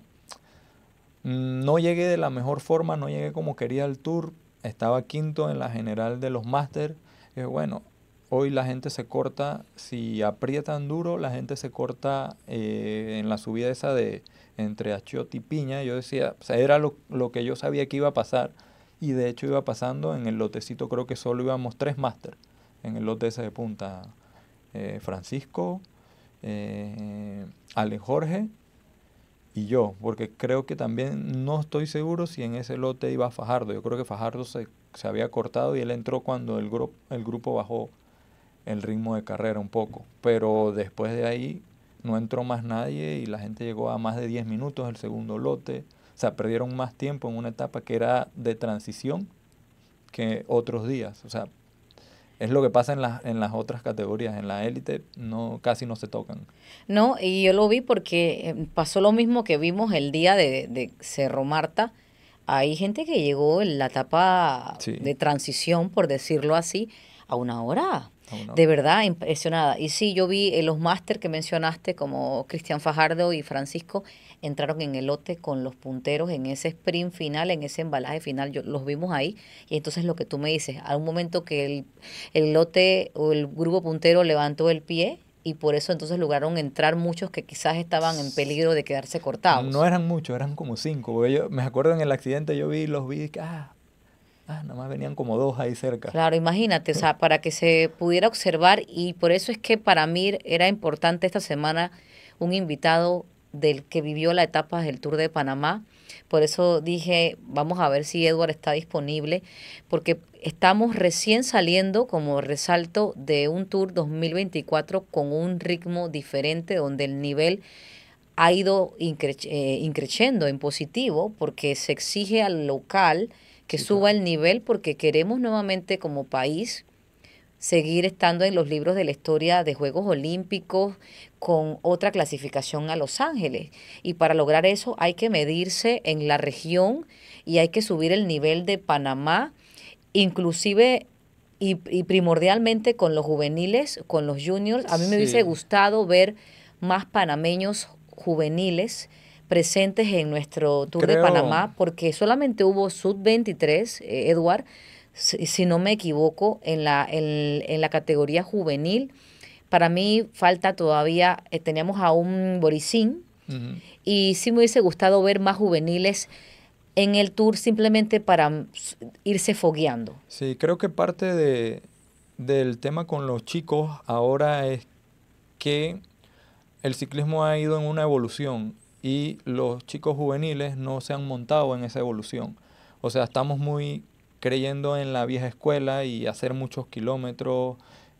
no llegué de la mejor forma, no llegué como quería el tour, estaba quinto en la general de los máster. Dije, bueno, hoy la gente se corta, si aprietan duro, la gente se corta en la subida esa de entre Achiote y Piña. Yo decía, o sea, era lo que yo sabía que iba a pasar y de hecho iba pasando en el lotecito, creo que solo íbamos 3 máster en el lote ese de punta. Francisco, Ale Jorge y yo, porque creo que también no estoy seguro si en ese lote iba Fajardo. Yo creo que Fajardo se había cortado y él entró cuando el grupo bajó el ritmo de carrera un poco. Pero después de ahí no entró más nadie y la gente llegó a más de 10 minutos el segundo lote. O sea, perdieron más tiempo en una etapa que era de transición que otros días. O sea, es lo que pasa en las otras categorías. En la élite no, casi no se tocan. No, y yo lo vi porque pasó lo mismo que vimos el día de Cerro Marta. Hay gente que llegó en la etapa Sí, de transición, por decirlo así, a una hora. aún no. De verdad, impresionada. Y sí, yo vi los máster que mencionaste, como Cristian Fajardo y Francisco, entraron en el lote con los punteros en ese sprint final, en ese embalaje final, yo, los vimos ahí. Y entonces lo que tú me dices, a un momento que el lote o el grupo puntero levantó el pie, y por eso entonces lograron entrar muchos que quizás estaban en peligro de quedarse No cortados. eran muchos, eran como 5. Porque yo me acuerdo en el accidente yo los vi, que, nada más venían como 2 ahí cerca. Claro, imagínate, o sea, para que se pudiera observar y por eso es que para mí era importante esta semana un invitado del que vivió la etapa del Tour de Panamá. Por eso dije, vamos a ver si Edward está disponible, porque estamos recién saliendo, como resalto, de un Tour 2024 con un ritmo diferente, donde el nivel ha ido increciendo en positivo, porque se exige al local que Sí, suba claro. el nivel porque queremos nuevamente como país seguir estando en los libros de la historia de Juegos Olímpicos con otra clasificación a Los Ángeles. Y para lograr eso hay que medirse en la región y hay que subir el nivel de Panamá, inclusive y primordialmente con los juveniles, con los juniors. A mí me hubiese Sí, gustado ver más panameños juveniles presentes en nuestro Tour de creo, Panamá, porque solamente hubo sub-23, Edward, si no me equivoco, en la categoría juvenil. Para mí falta todavía, teníamos a un Borisín, ujú. y sí me hubiese gustado ver más juveniles en el Tour simplemente para irse fogueando. Sí, creo que parte del tema con los chicos ahora es que el ciclismo ha ido en una evolución y los chicos juveniles no se han montado en esa evolución. O sea, estamos muy creyendo en la vieja escuela y hacer muchos kilómetros,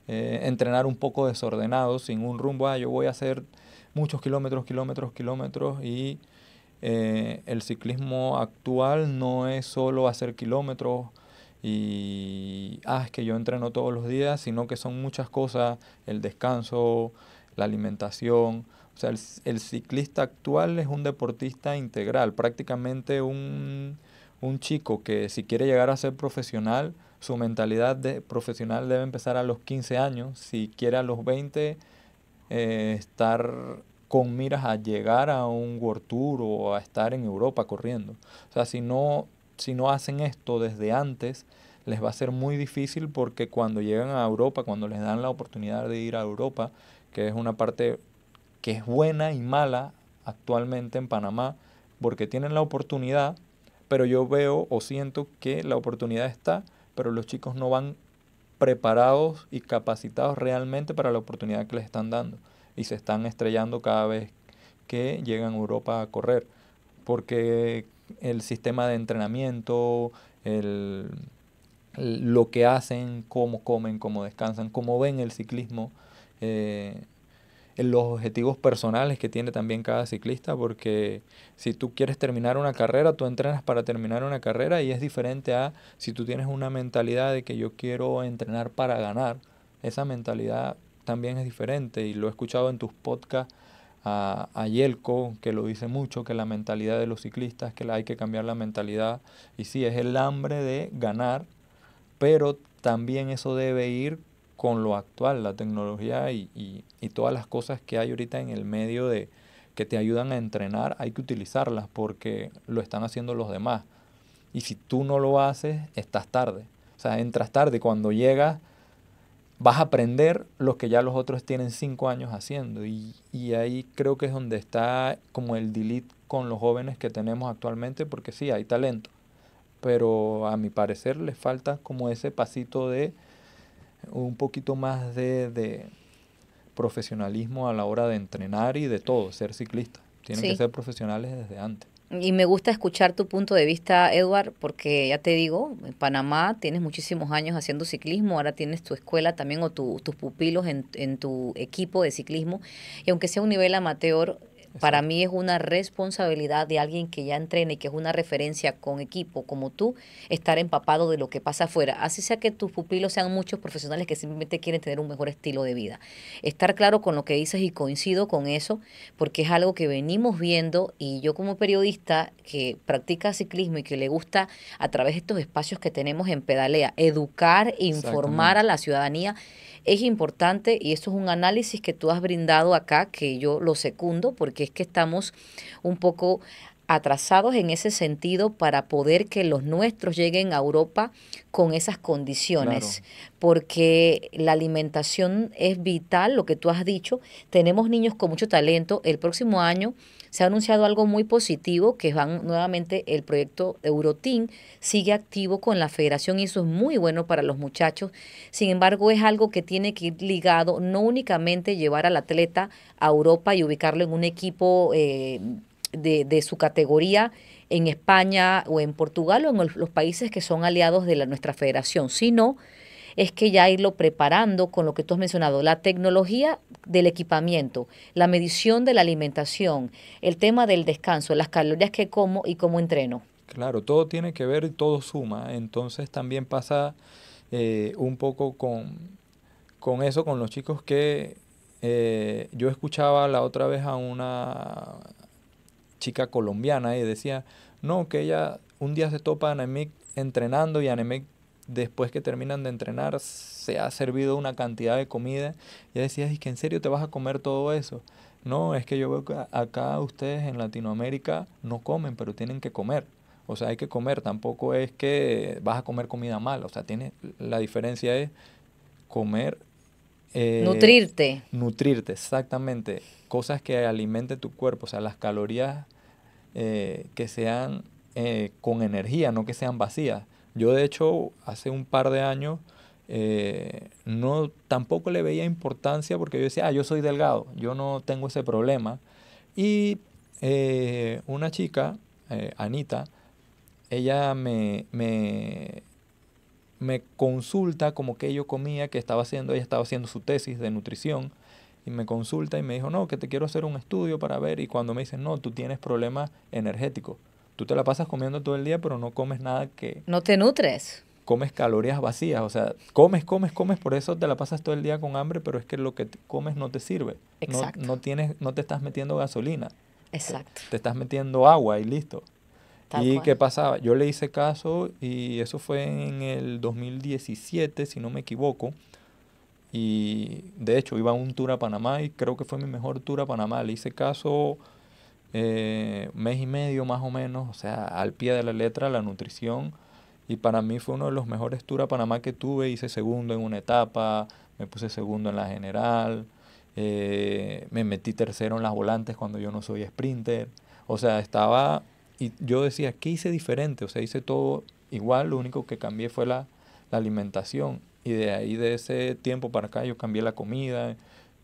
entrenar un poco desordenado, sin un rumbo. Yo voy a hacer muchos kilómetros, kilómetros, kilómetros y el ciclismo actual no es solo hacer kilómetros y, es que yo entreno todos los días, sino que son muchas cosas, el descanso, la alimentación. O sea, el ciclista actual es un deportista integral, prácticamente un chico que si quiere llegar a ser profesional, su mentalidad de profesional debe empezar a los 15 años, si quiere a los 20 estar con miras a llegar a un World Tour o a estar en Europa corriendo. O sea, si no hacen esto desde antes, les va a ser muy difícil porque cuando llegan a Europa, cuando les dan la oportunidad de ir a Europa, que es una parte que es buena y mala actualmente en Panamá, porque tienen la oportunidad, pero yo veo o siento que la oportunidad está, pero los chicos no van preparados y capacitados realmente para la oportunidad que les están dando y se están estrellando cada vez que llegan a Europa a correr, porque el sistema de entrenamiento, lo que hacen, cómo comen, cómo descansan, cómo ven el ciclismo, eh, en los objetivos personales que tiene también cada ciclista, porque si tú quieres terminar una carrera, tú entrenas para terminar una carrera y es diferente a si tú tienes una mentalidad de que yo quiero entrenar para ganar. Esa mentalidad también es diferente y lo he escuchado en tus podcasts a Yelko, que lo dice mucho, que la mentalidad de los ciclistas, que hay que cambiar la mentalidad. Y sí, es el hambre de ganar, pero también eso debe ir con lo actual, la tecnología y todas las cosas que hay ahorita en el medio de que te ayudan a entrenar, hay que utilizarlas porque lo están haciendo los demás. Y si tú no lo haces, estás tarde. O sea, entras tarde. Cuando llegas, vas a aprender lo que ya los otros tienen 5 años haciendo. Y ahí creo que es donde está como el delete con los jóvenes que tenemos actualmente, porque sí, hay talento, pero a mi parecer les falta como ese pasito de un poquito más de profesionalismo a la hora de entrenar y de todo, ser ciclista. Tienen que Sí. ser profesionales desde antes. Y me gusta escuchar tu punto de vista, Edward, porque ya te digo, en Panamá tienes muchísimos años haciendo ciclismo, ahora tienes tu escuela también o tus pupilos en tu equipo de ciclismo, y aunque sea un nivel amateur, para Exacto. mí es una responsabilidad de alguien que ya entrena y que es una referencia con equipo como tú, estar empapado de lo que pasa afuera. Así sea que tus pupilos sean muchos profesionales que simplemente quieren tener un mejor estilo de vida. Estar claro con lo que dices y coincido con eso porque es algo que venimos viendo y yo como periodista que practica ciclismo y que le gusta a través de estos espacios que tenemos en Pedalea, educar e informar a Exactamente. la ciudadanía es importante y eso es un análisis que tú has brindado acá que yo lo secundo porque es que estamos un poco atrasados en ese sentido para poder que los nuestros lleguen a Europa con esas Claro. condiciones, porque la alimentación es vital, lo que tú has dicho, tenemos niños con mucho talento, el próximo año se ha anunciado algo muy positivo, que van nuevamente el proyecto Euroteam, sigue activo con la federación y eso es muy bueno para los muchachos, sin embargo es algo que tiene que ir ligado, no únicamente llevar al atleta a Europa y ubicarlo en un equipo de su categoría en España o en Portugal o en los países que son aliados de nuestra federación, sino es que ya irlo preparando con lo que tú has mencionado, la tecnología del equipamiento, la medición de la alimentación, el tema del descanso, las calorías que como y cómo entreno. Claro, todo tiene que ver y todo suma. Entonces también pasa un poco con eso, con los chicos que yo escuchaba la otra vez a una chica colombiana y decía, no, que ella un día se topa a Anemik entrenando y Anemik después que terminan de entrenar se ha servido una cantidad de comida y ella decía, ¿es que en serio te vas a comer todo eso? No, es que yo veo que acá ustedes en Latinoamérica no comen, pero tienen que comer. O sea, hay que comer, tampoco es que vas a comer comida mala. O sea, la diferencia es comer, eh, Nutrirte. nutrirte, exactamente. Cosas que alimenten tu cuerpo, o sea, las calorías que sean con energía, no que sean vacías. Yo de hecho hace un par de años no tampoco le veía importancia porque yo decía, yo soy delgado, yo no tengo ese problema. Y una chica, Anita, ella me consulta como que yo comía, que ella estaba haciendo su tesis de nutrición y me consulta y me dijo, no, que te quiero hacer un estudio para ver. Y cuando me dicen, no, tú tienes problemas energéticos. Tú te la pasas comiendo todo el día, pero no comes nada que No te nutres. comes calorías vacías. O sea, comes, comes, comes, por eso te la pasas todo el día con hambre, pero es que lo que comes no te sirve. No, Exacto, no te estás metiendo gasolina. exacto, Te estás metiendo agua y listo. tal ¿Y qué cual. pasaba? Yo le hice caso y eso fue en el 2017, si no me equivoco. Y de hecho iba a un tour a Panamá y creo que fue mi mejor tour a Panamá. Le hice caso mes y medio más o menos, o sea, al pie de la letra, la nutrición. Y para mí fue uno de los mejores tours a Panamá que tuve. Hice segundo en una etapa, me puse segundo en la general, me metí tercero en las volantes cuando yo no soy sprinter. O sea, y yo decía, ¿qué hice diferente? O sea, hice todo igual, lo único que cambié fue la alimentación. Y de ahí, de ese tiempo para acá, yo cambié la comida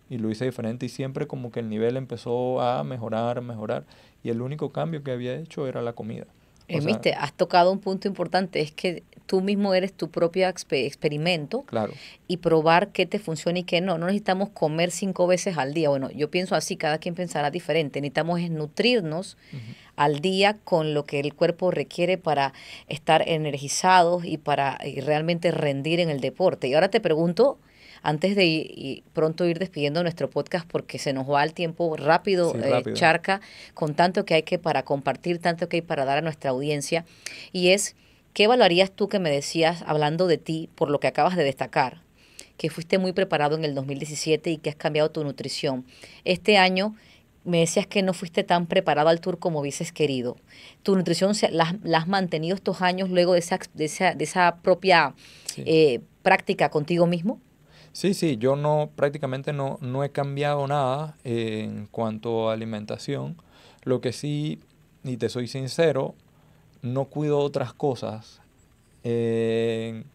y lo hice diferente y siempre como que el nivel empezó a mejorar, mejorar. Y el único cambio que había hecho era la comida. O sea, Viste, has tocado un punto importante, es que tú mismo eres tu propio experimento claro, y probar qué te funciona y qué no. No necesitamos comer 5 veces al día. Bueno, yo pienso así, cada quien pensará diferente. Necesitamos es nutrirnos ujú, al día con lo que el cuerpo requiere para estar energizados y para realmente rendir en el deporte. Y ahora te pregunto, antes de y pronto ir despidiendo nuestro podcast porque se nos va el tiempo rápido, sí, rápido. Charca, con tanto que hay que para compartir, tanto que hay para dar a nuestra audiencia, y es, ¿qué evaluarías tú que me decías, hablando de ti, por lo que acabas de destacar? Que fuiste muy preparado en el 2017 y que has cambiado tu nutrición. Este año me decías que no fuiste tan preparado al tour como hubieses querido. ¿Tu nutrición la has mantenido estos años luego de esa propia Sí. práctica contigo mismo? Sí, sí, yo no, prácticamente no he cambiado nada en cuanto a alimentación. Lo que sí, y te soy sincero, no cuido otras cosas. Eh,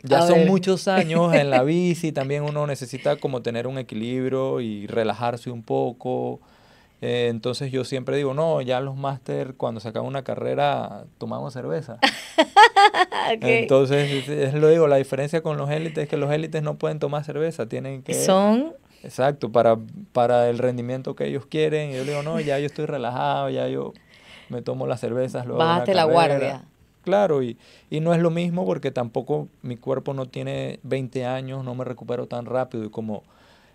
ya A son ver. muchos años en la bici, también uno necesita como tener un equilibrio y relajarse un poco. Entonces yo siempre digo, no, ya los máster cuando se acaba una carrera tomamos cerveza. Ok. Entonces es lo digo, la diferencia con los élites es que los élites no pueden tomar cerveza, tienen que, Son, exacto, para el rendimiento que ellos quieren. Y yo le digo, no, ya yo estoy relajado, ya yo me tomo las cervezas luego de una bájate la carrera. guardia. Claro, y no es lo mismo porque tampoco mi cuerpo no tiene 20 años, no me recupero tan rápido y como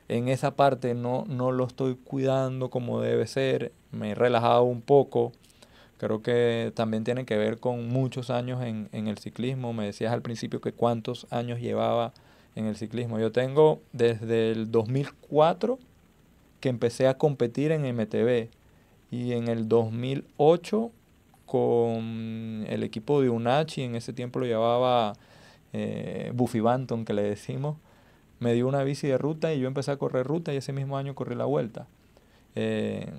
en esa parte no lo estoy cuidando como debe ser, me he relajado un poco. Creo que también tiene que ver con muchos años en el ciclismo. Me decías al principio que cuántos años llevaba en el ciclismo. Yo tengo desde el 2004 que empecé a competir en MTB y en el 2008 con el equipo de Unachi, en ese tiempo lo llevaba Buffy Banton, que le decimos, me dio una bici de ruta y yo empecé a correr ruta y ese mismo año corrí la vuelta. Eh,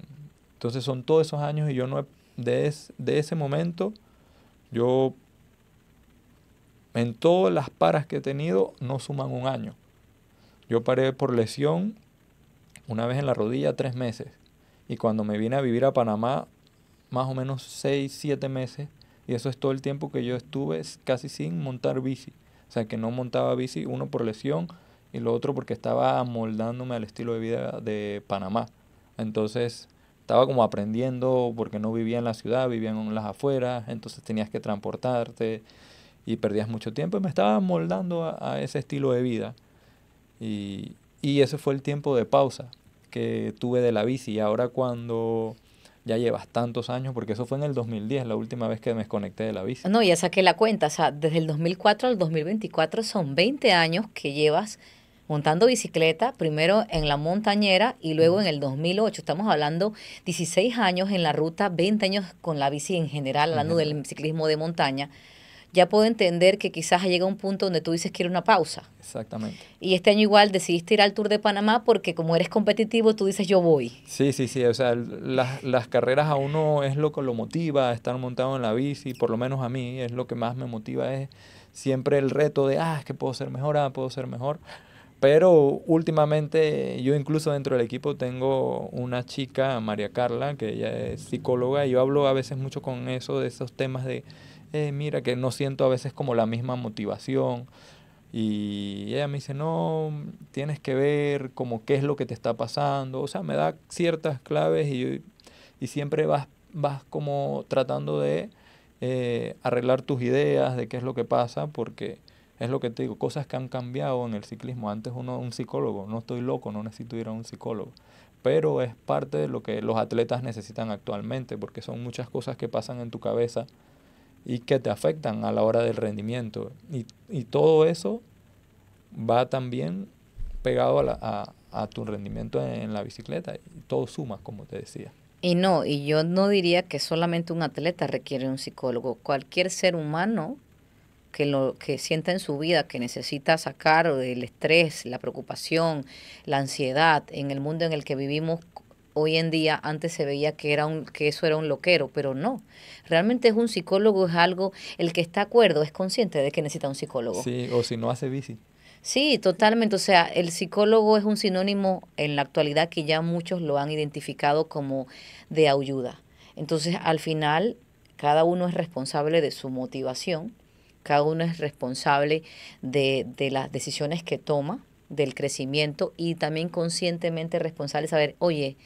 entonces son todos esos años y yo no he, de ese momento, yo en todas las paras que he tenido no suman un año. Yo paré por lesión una vez en la rodilla 3 meses y cuando me vine a vivir a Panamá más o menos 6, 7 meses y eso es todo el tiempo que yo estuve casi sin montar bici. O sea que no montaba bici, uno por lesión y lo otro porque estaba amoldándome al estilo de vida de Panamá. Entonces estaba como aprendiendo porque no vivía en la ciudad, vivía en las afueras, entonces tenías que transportarte y perdías mucho tiempo y me estaba moldando a ese estilo de vida. Y ese fue el tiempo de pausa que tuve de la bici. Y ahora cuando ya llevas tantos años, porque eso fue en el 2010, la última vez que me desconecté de la bici. No, ya saqué la cuenta, o sea, desde el 2004 al 2024 son 20 años que llevas montando bicicleta, primero en la montañera y luego Ujú. en el 2008. Estamos hablando 16 años en la ruta, 20 años con la bici en general, En hablando general, del ciclismo de montaña. Ya puedo entender que quizás llega un punto donde tú dices quiero una pausa. exactamente. Y este año igual decidiste ir al Tour de Panamá porque como eres competitivo, tú dices yo voy. Sí, sí, sí, o sea, las carreras a uno es lo que lo motiva, estar montado en la bici, por lo menos a mí es lo que más me motiva, es siempre el reto de, es que puedo ser mejor, puedo ser mejor. Pero últimamente yo incluso dentro del equipo tengo una chica, María Carla, que ella es psicóloga y yo hablo a veces mucho con eso, de esos temas de, mira, que no siento a veces como la misma motivación. Y ella me dice, no, tienes que ver como qué es lo que te está pasando. O sea, me da ciertas claves y siempre vas como tratando de arreglar tus ideas de qué es lo que pasa, porque es lo que te digo, cosas que han cambiado en el ciclismo. Antes uno, un psicólogo, no estoy loco, no necesito ir a un psicólogo. Pero es parte de lo que los atletas necesitan actualmente, porque son muchas cosas que pasan en tu cabeza y que te afectan a la hora del rendimiento. Y todo eso va también pegado a tu rendimiento en la bicicleta y todo suma, como te decía. Y no, y yo no diría que solamente un atleta requiere un psicólogo. Cualquier ser humano que lo que sienta en su vida que necesita sacar el estrés, la preocupación, la ansiedad en el mundo en el que vivimos hoy en día, antes se veía que eso era un loquero, pero no. Realmente es un psicólogo, es algo, el que está acuerdo es consciente de que necesita un psicólogo. Sí, o si no hace bici. Sí, totalmente. O sea, el psicólogo es un sinónimo en la actualidad que ya muchos lo han identificado como de ayuda. Entonces, al final, cada uno es responsable de su motivación, cada uno es responsable de las decisiones que toma, del crecimiento y también conscientemente responsable de saber, oye,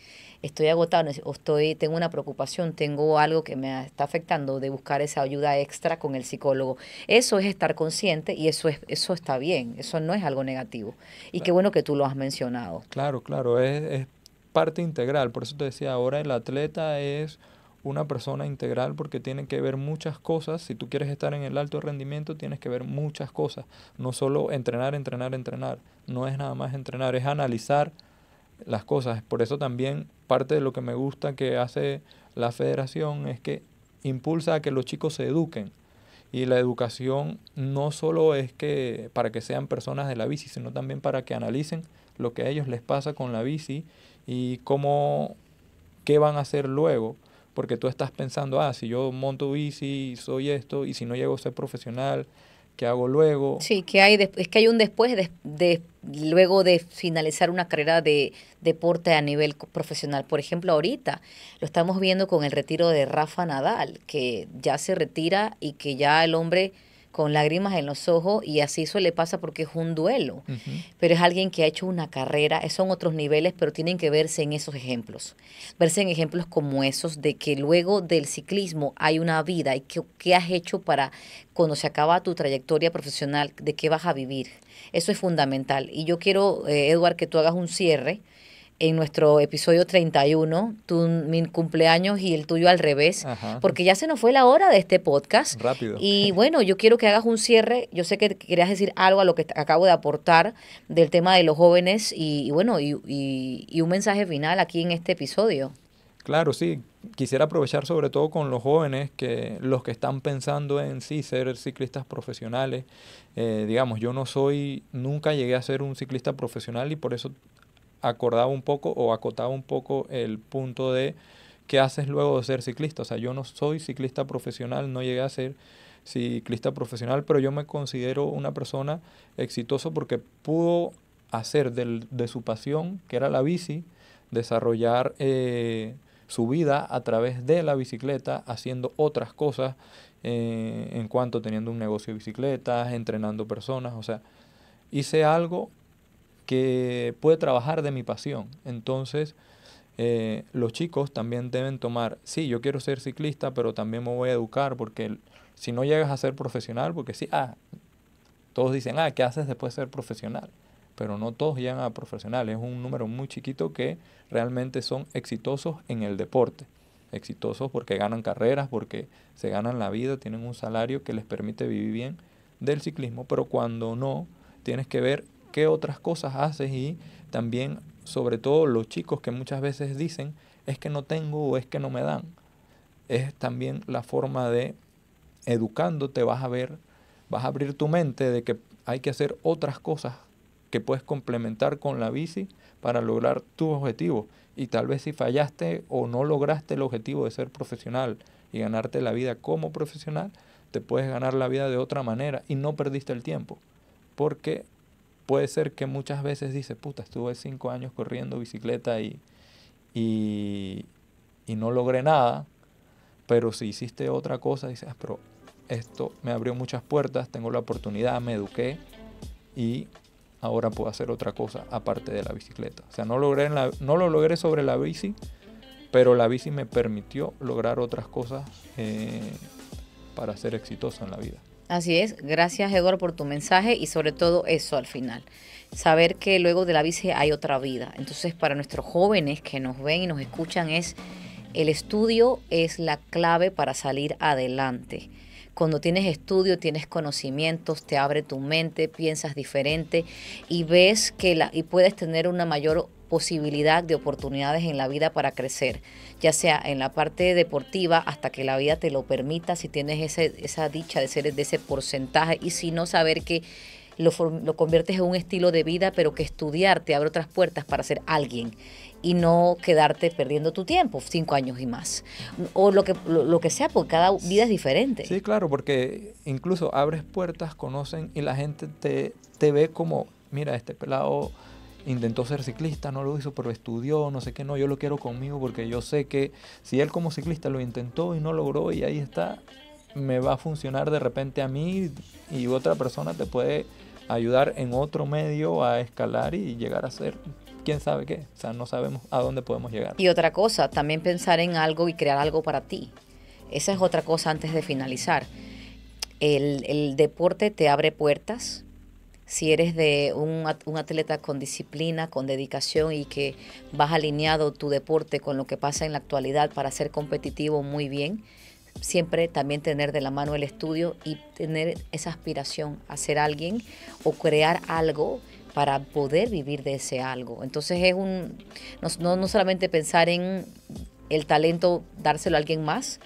estoy agotado, tengo una preocupación, tengo algo que me está afectando, de buscar esa ayuda extra con el psicólogo. Eso es estar consciente y eso está bien, eso no es algo negativo. Y qué bueno que tú lo has mencionado. Claro, claro, es parte integral. Por eso te decía, ahora el atleta es una persona integral porque tiene que ver muchas cosas. Si tú quieres estar en el alto rendimiento, tienes que ver muchas cosas. No solo entrenar, entrenar, entrenar. No es nada más entrenar, es analizar las cosas. Por eso también parte de lo que me gusta que hace la federación es que impulsa a que los chicos se eduquen. Y la educación no solo es que para que sean personas de la bici, sino también para que analicen lo que a ellos les pasa con la bici y qué van a hacer luego. Porque tú estás pensando, si yo monto bici, soy esto, y si no llego a ser profesional, ¿qué hago luego? Sí, es que hay un después luego de finalizar una carrera de deporte a nivel profesional. Por ejemplo, ahorita lo estamos viendo con el retiro de Rafa Nadal, que ya se retira y que ya el hombre con lágrimas en los ojos, y así suele pasar porque es un duelo. Pero es alguien que ha hecho una carrera, son otros niveles, pero tienen que verse en esos ejemplos. Verse en ejemplos como esos de que luego del ciclismo hay una vida y qué has hecho para cuando se acaba tu trayectoria profesional, de qué vas a vivir. Eso es fundamental. Y yo quiero, Edward, que tú hagas un cierre en nuestro episodio 31, mi cumpleaños y el tuyo al revés, Ajá. porque ya se nos fue la hora de este podcast. Rápido. Y bueno, yo quiero que hagas un cierre. Yo sé que querías decir algo a lo que acabo de aportar del tema de los jóvenes y bueno, y un mensaje final aquí en este episodio. Claro, sí. Quisiera aprovechar sobre todo con los jóvenes, que los que están pensando en sí ser ciclistas profesionales. Digamos, yo nunca llegué a ser un ciclista profesional y por eso acordaba un poco o acotaba un poco el punto de qué haces luego de ser ciclista. O sea, yo no soy ciclista profesional, no llegué a ser ciclista profesional, pero yo me considero una persona exitosa porque pudo hacer de su pasión, que era la bici, desarrollar su vida a través de la bicicleta, haciendo otras cosas en cuanto teniendo un negocio de bicicletas, entrenando personas. O sea, hice algo que puede trabajar de mi pasión. Entonces, los chicos también deben tomar, sí, yo quiero ser ciclista, pero también me voy a educar, porque si no llegas a ser profesional, porque sí, todos dicen, ¿qué haces después de ser profesional? Pero no todos llegan a profesional, es un número muy chiquito que realmente son exitosos en el deporte. Exitosos porque ganan carreras, porque se ganan la vida, tienen un salario que les permite vivir bien del ciclismo, pero cuando no, tienes que ver qué otras cosas haces y también, sobre todo los chicos que muchas veces dicen, es que no tengo o es que no me dan. Es también la forma de, educándote, vas a abrir tu mente de que hay que hacer otras cosas que puedes complementar con la bici para lograr tu objetivo. Y tal vez si fallaste o no lograste el objetivo de ser profesional y ganarte la vida como profesional, te puedes ganar la vida de otra manera y no perdiste el tiempo. Porque puede ser que muchas veces dices, estuve 5 años corriendo bicicleta y no logré nada, pero si hiciste otra cosa, dices, pero esto me abrió muchas puertas, tengo la oportunidad, me eduqué y ahora puedo hacer otra cosa aparte de la bicicleta. O sea, no lo logré sobre la bici, pero la bici me permitió lograr otras cosas para ser exitoso en la vida. Así es, gracias Eduardo por tu mensaje y sobre todo eso al final, saber que luego de la bici hay otra vida. Entonces para nuestros jóvenes que nos ven y nos escuchan el estudio es la clave para salir adelante. Cuando tienes estudio, tienes conocimientos, te abre tu mente, piensas diferente y ves y puedes tener una mayor posibilidad de oportunidades en la vida para crecer, ya sea en la parte deportiva hasta que la vida te lo permita, si tienes esa dicha de ser de ese porcentaje y si no, saber que lo conviertes en un estilo de vida, pero que estudiar te abre otras puertas para ser alguien y no quedarte perdiendo tu tiempo, 5 años y más. O lo que sea, porque cada vida es diferente. Sí, claro, porque incluso abres puertas, conocen y la gente te ve como, mira, este pelado intentó ser ciclista, no lo hizo, pero estudió, no sé qué, no, yo lo quiero conmigo porque yo sé que si él como ciclista lo intentó y no logró y ahí está, me va a funcionar de repente a mí y otra persona te puede ayudar en otro medio a escalar y llegar a ser quién sabe qué. O sea, no sabemos a dónde podemos llegar. Y otra cosa, también pensar en algo y crear algo para ti. Esa es otra cosa antes de finalizar. El deporte te abre puertas. Si eres de un atleta con disciplina, con dedicación y que vas alineado tu deporte con lo que pasa en la actualidad para ser competitivo muy bien, siempre también tener de la mano el estudio y tener esa aspiración a ser alguien o crear algo para poder vivir de ese algo. Entonces es no solamente pensar en el talento, dárselo a alguien más,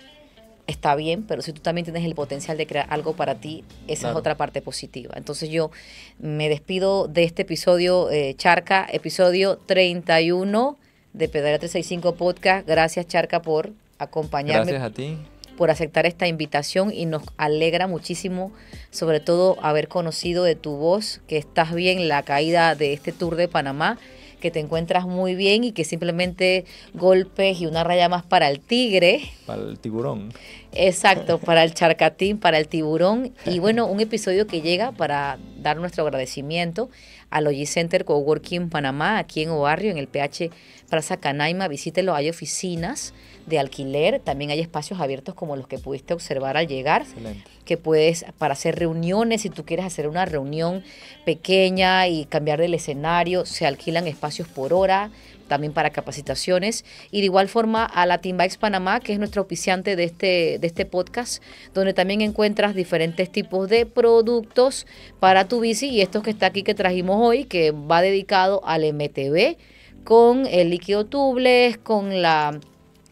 está bien, pero si tú también tienes el potencial de crear algo para ti, esa Claro. es otra parte positiva. Entonces yo me despido de este episodio, Charca, episodio 31 de Pedalea 365 Podcast. Gracias, Charca, por acompañarme, Gracias a ti. por aceptar esta invitación, y nos alegra muchísimo, sobre todo, haber conocido de tu voz, que estás bien, la caída de este Tour de Panamá, que te encuentras muy bien y que simplemente golpes y una raya más para el tigre. Para el tiburón. Exacto, para el charcatín, para el tiburón. Y bueno, un episodio que llega para dar nuestro agradecimiento al Logicenter Coworking Panamá, aquí en Obarrio, en el PH Plaza Canaima. Visítelo, hay oficinas de alquiler, también hay espacios abiertos como los que pudiste observar al llegar. Excelente. Que puedes, para hacer reuniones, si tú quieres hacer una reunión pequeña y cambiar del escenario, se alquilan espacios por hora, también para capacitaciones. Y de igual forma a Latin Bikes Panamá, que es nuestro auspiciante de este podcast, donde también encuentras diferentes tipos de productos para tu bici, y estos que está aquí que trajimos hoy, que va dedicado al MTB, con el líquido tubeless, con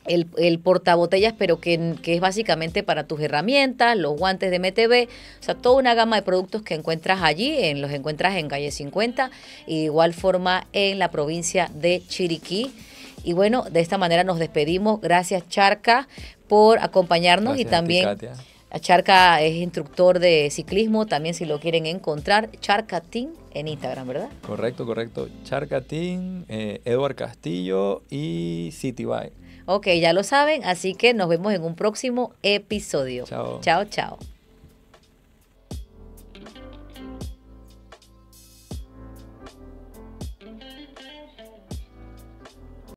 el portabotellas, pero que es básicamente para tus herramientas, los guantes de MTB, o sea, toda una gama de productos que encuentras allí, los encuentras en calle 50 y de igual forma en la provincia de Chiriquí. Y bueno, de esta manera nos despedimos. Gracias, Charca, por acompañarnos. Gracias y también a ti, Katia. Charca es instructor de ciclismo, también si lo quieren encontrar, Charcatín en Instagram, ¿verdad? Correcto, correcto. Charcatín, Edward Castillo y City Bike. Ok, ya lo saben, así que nos vemos en un próximo episodio. Chao. Chao, chao.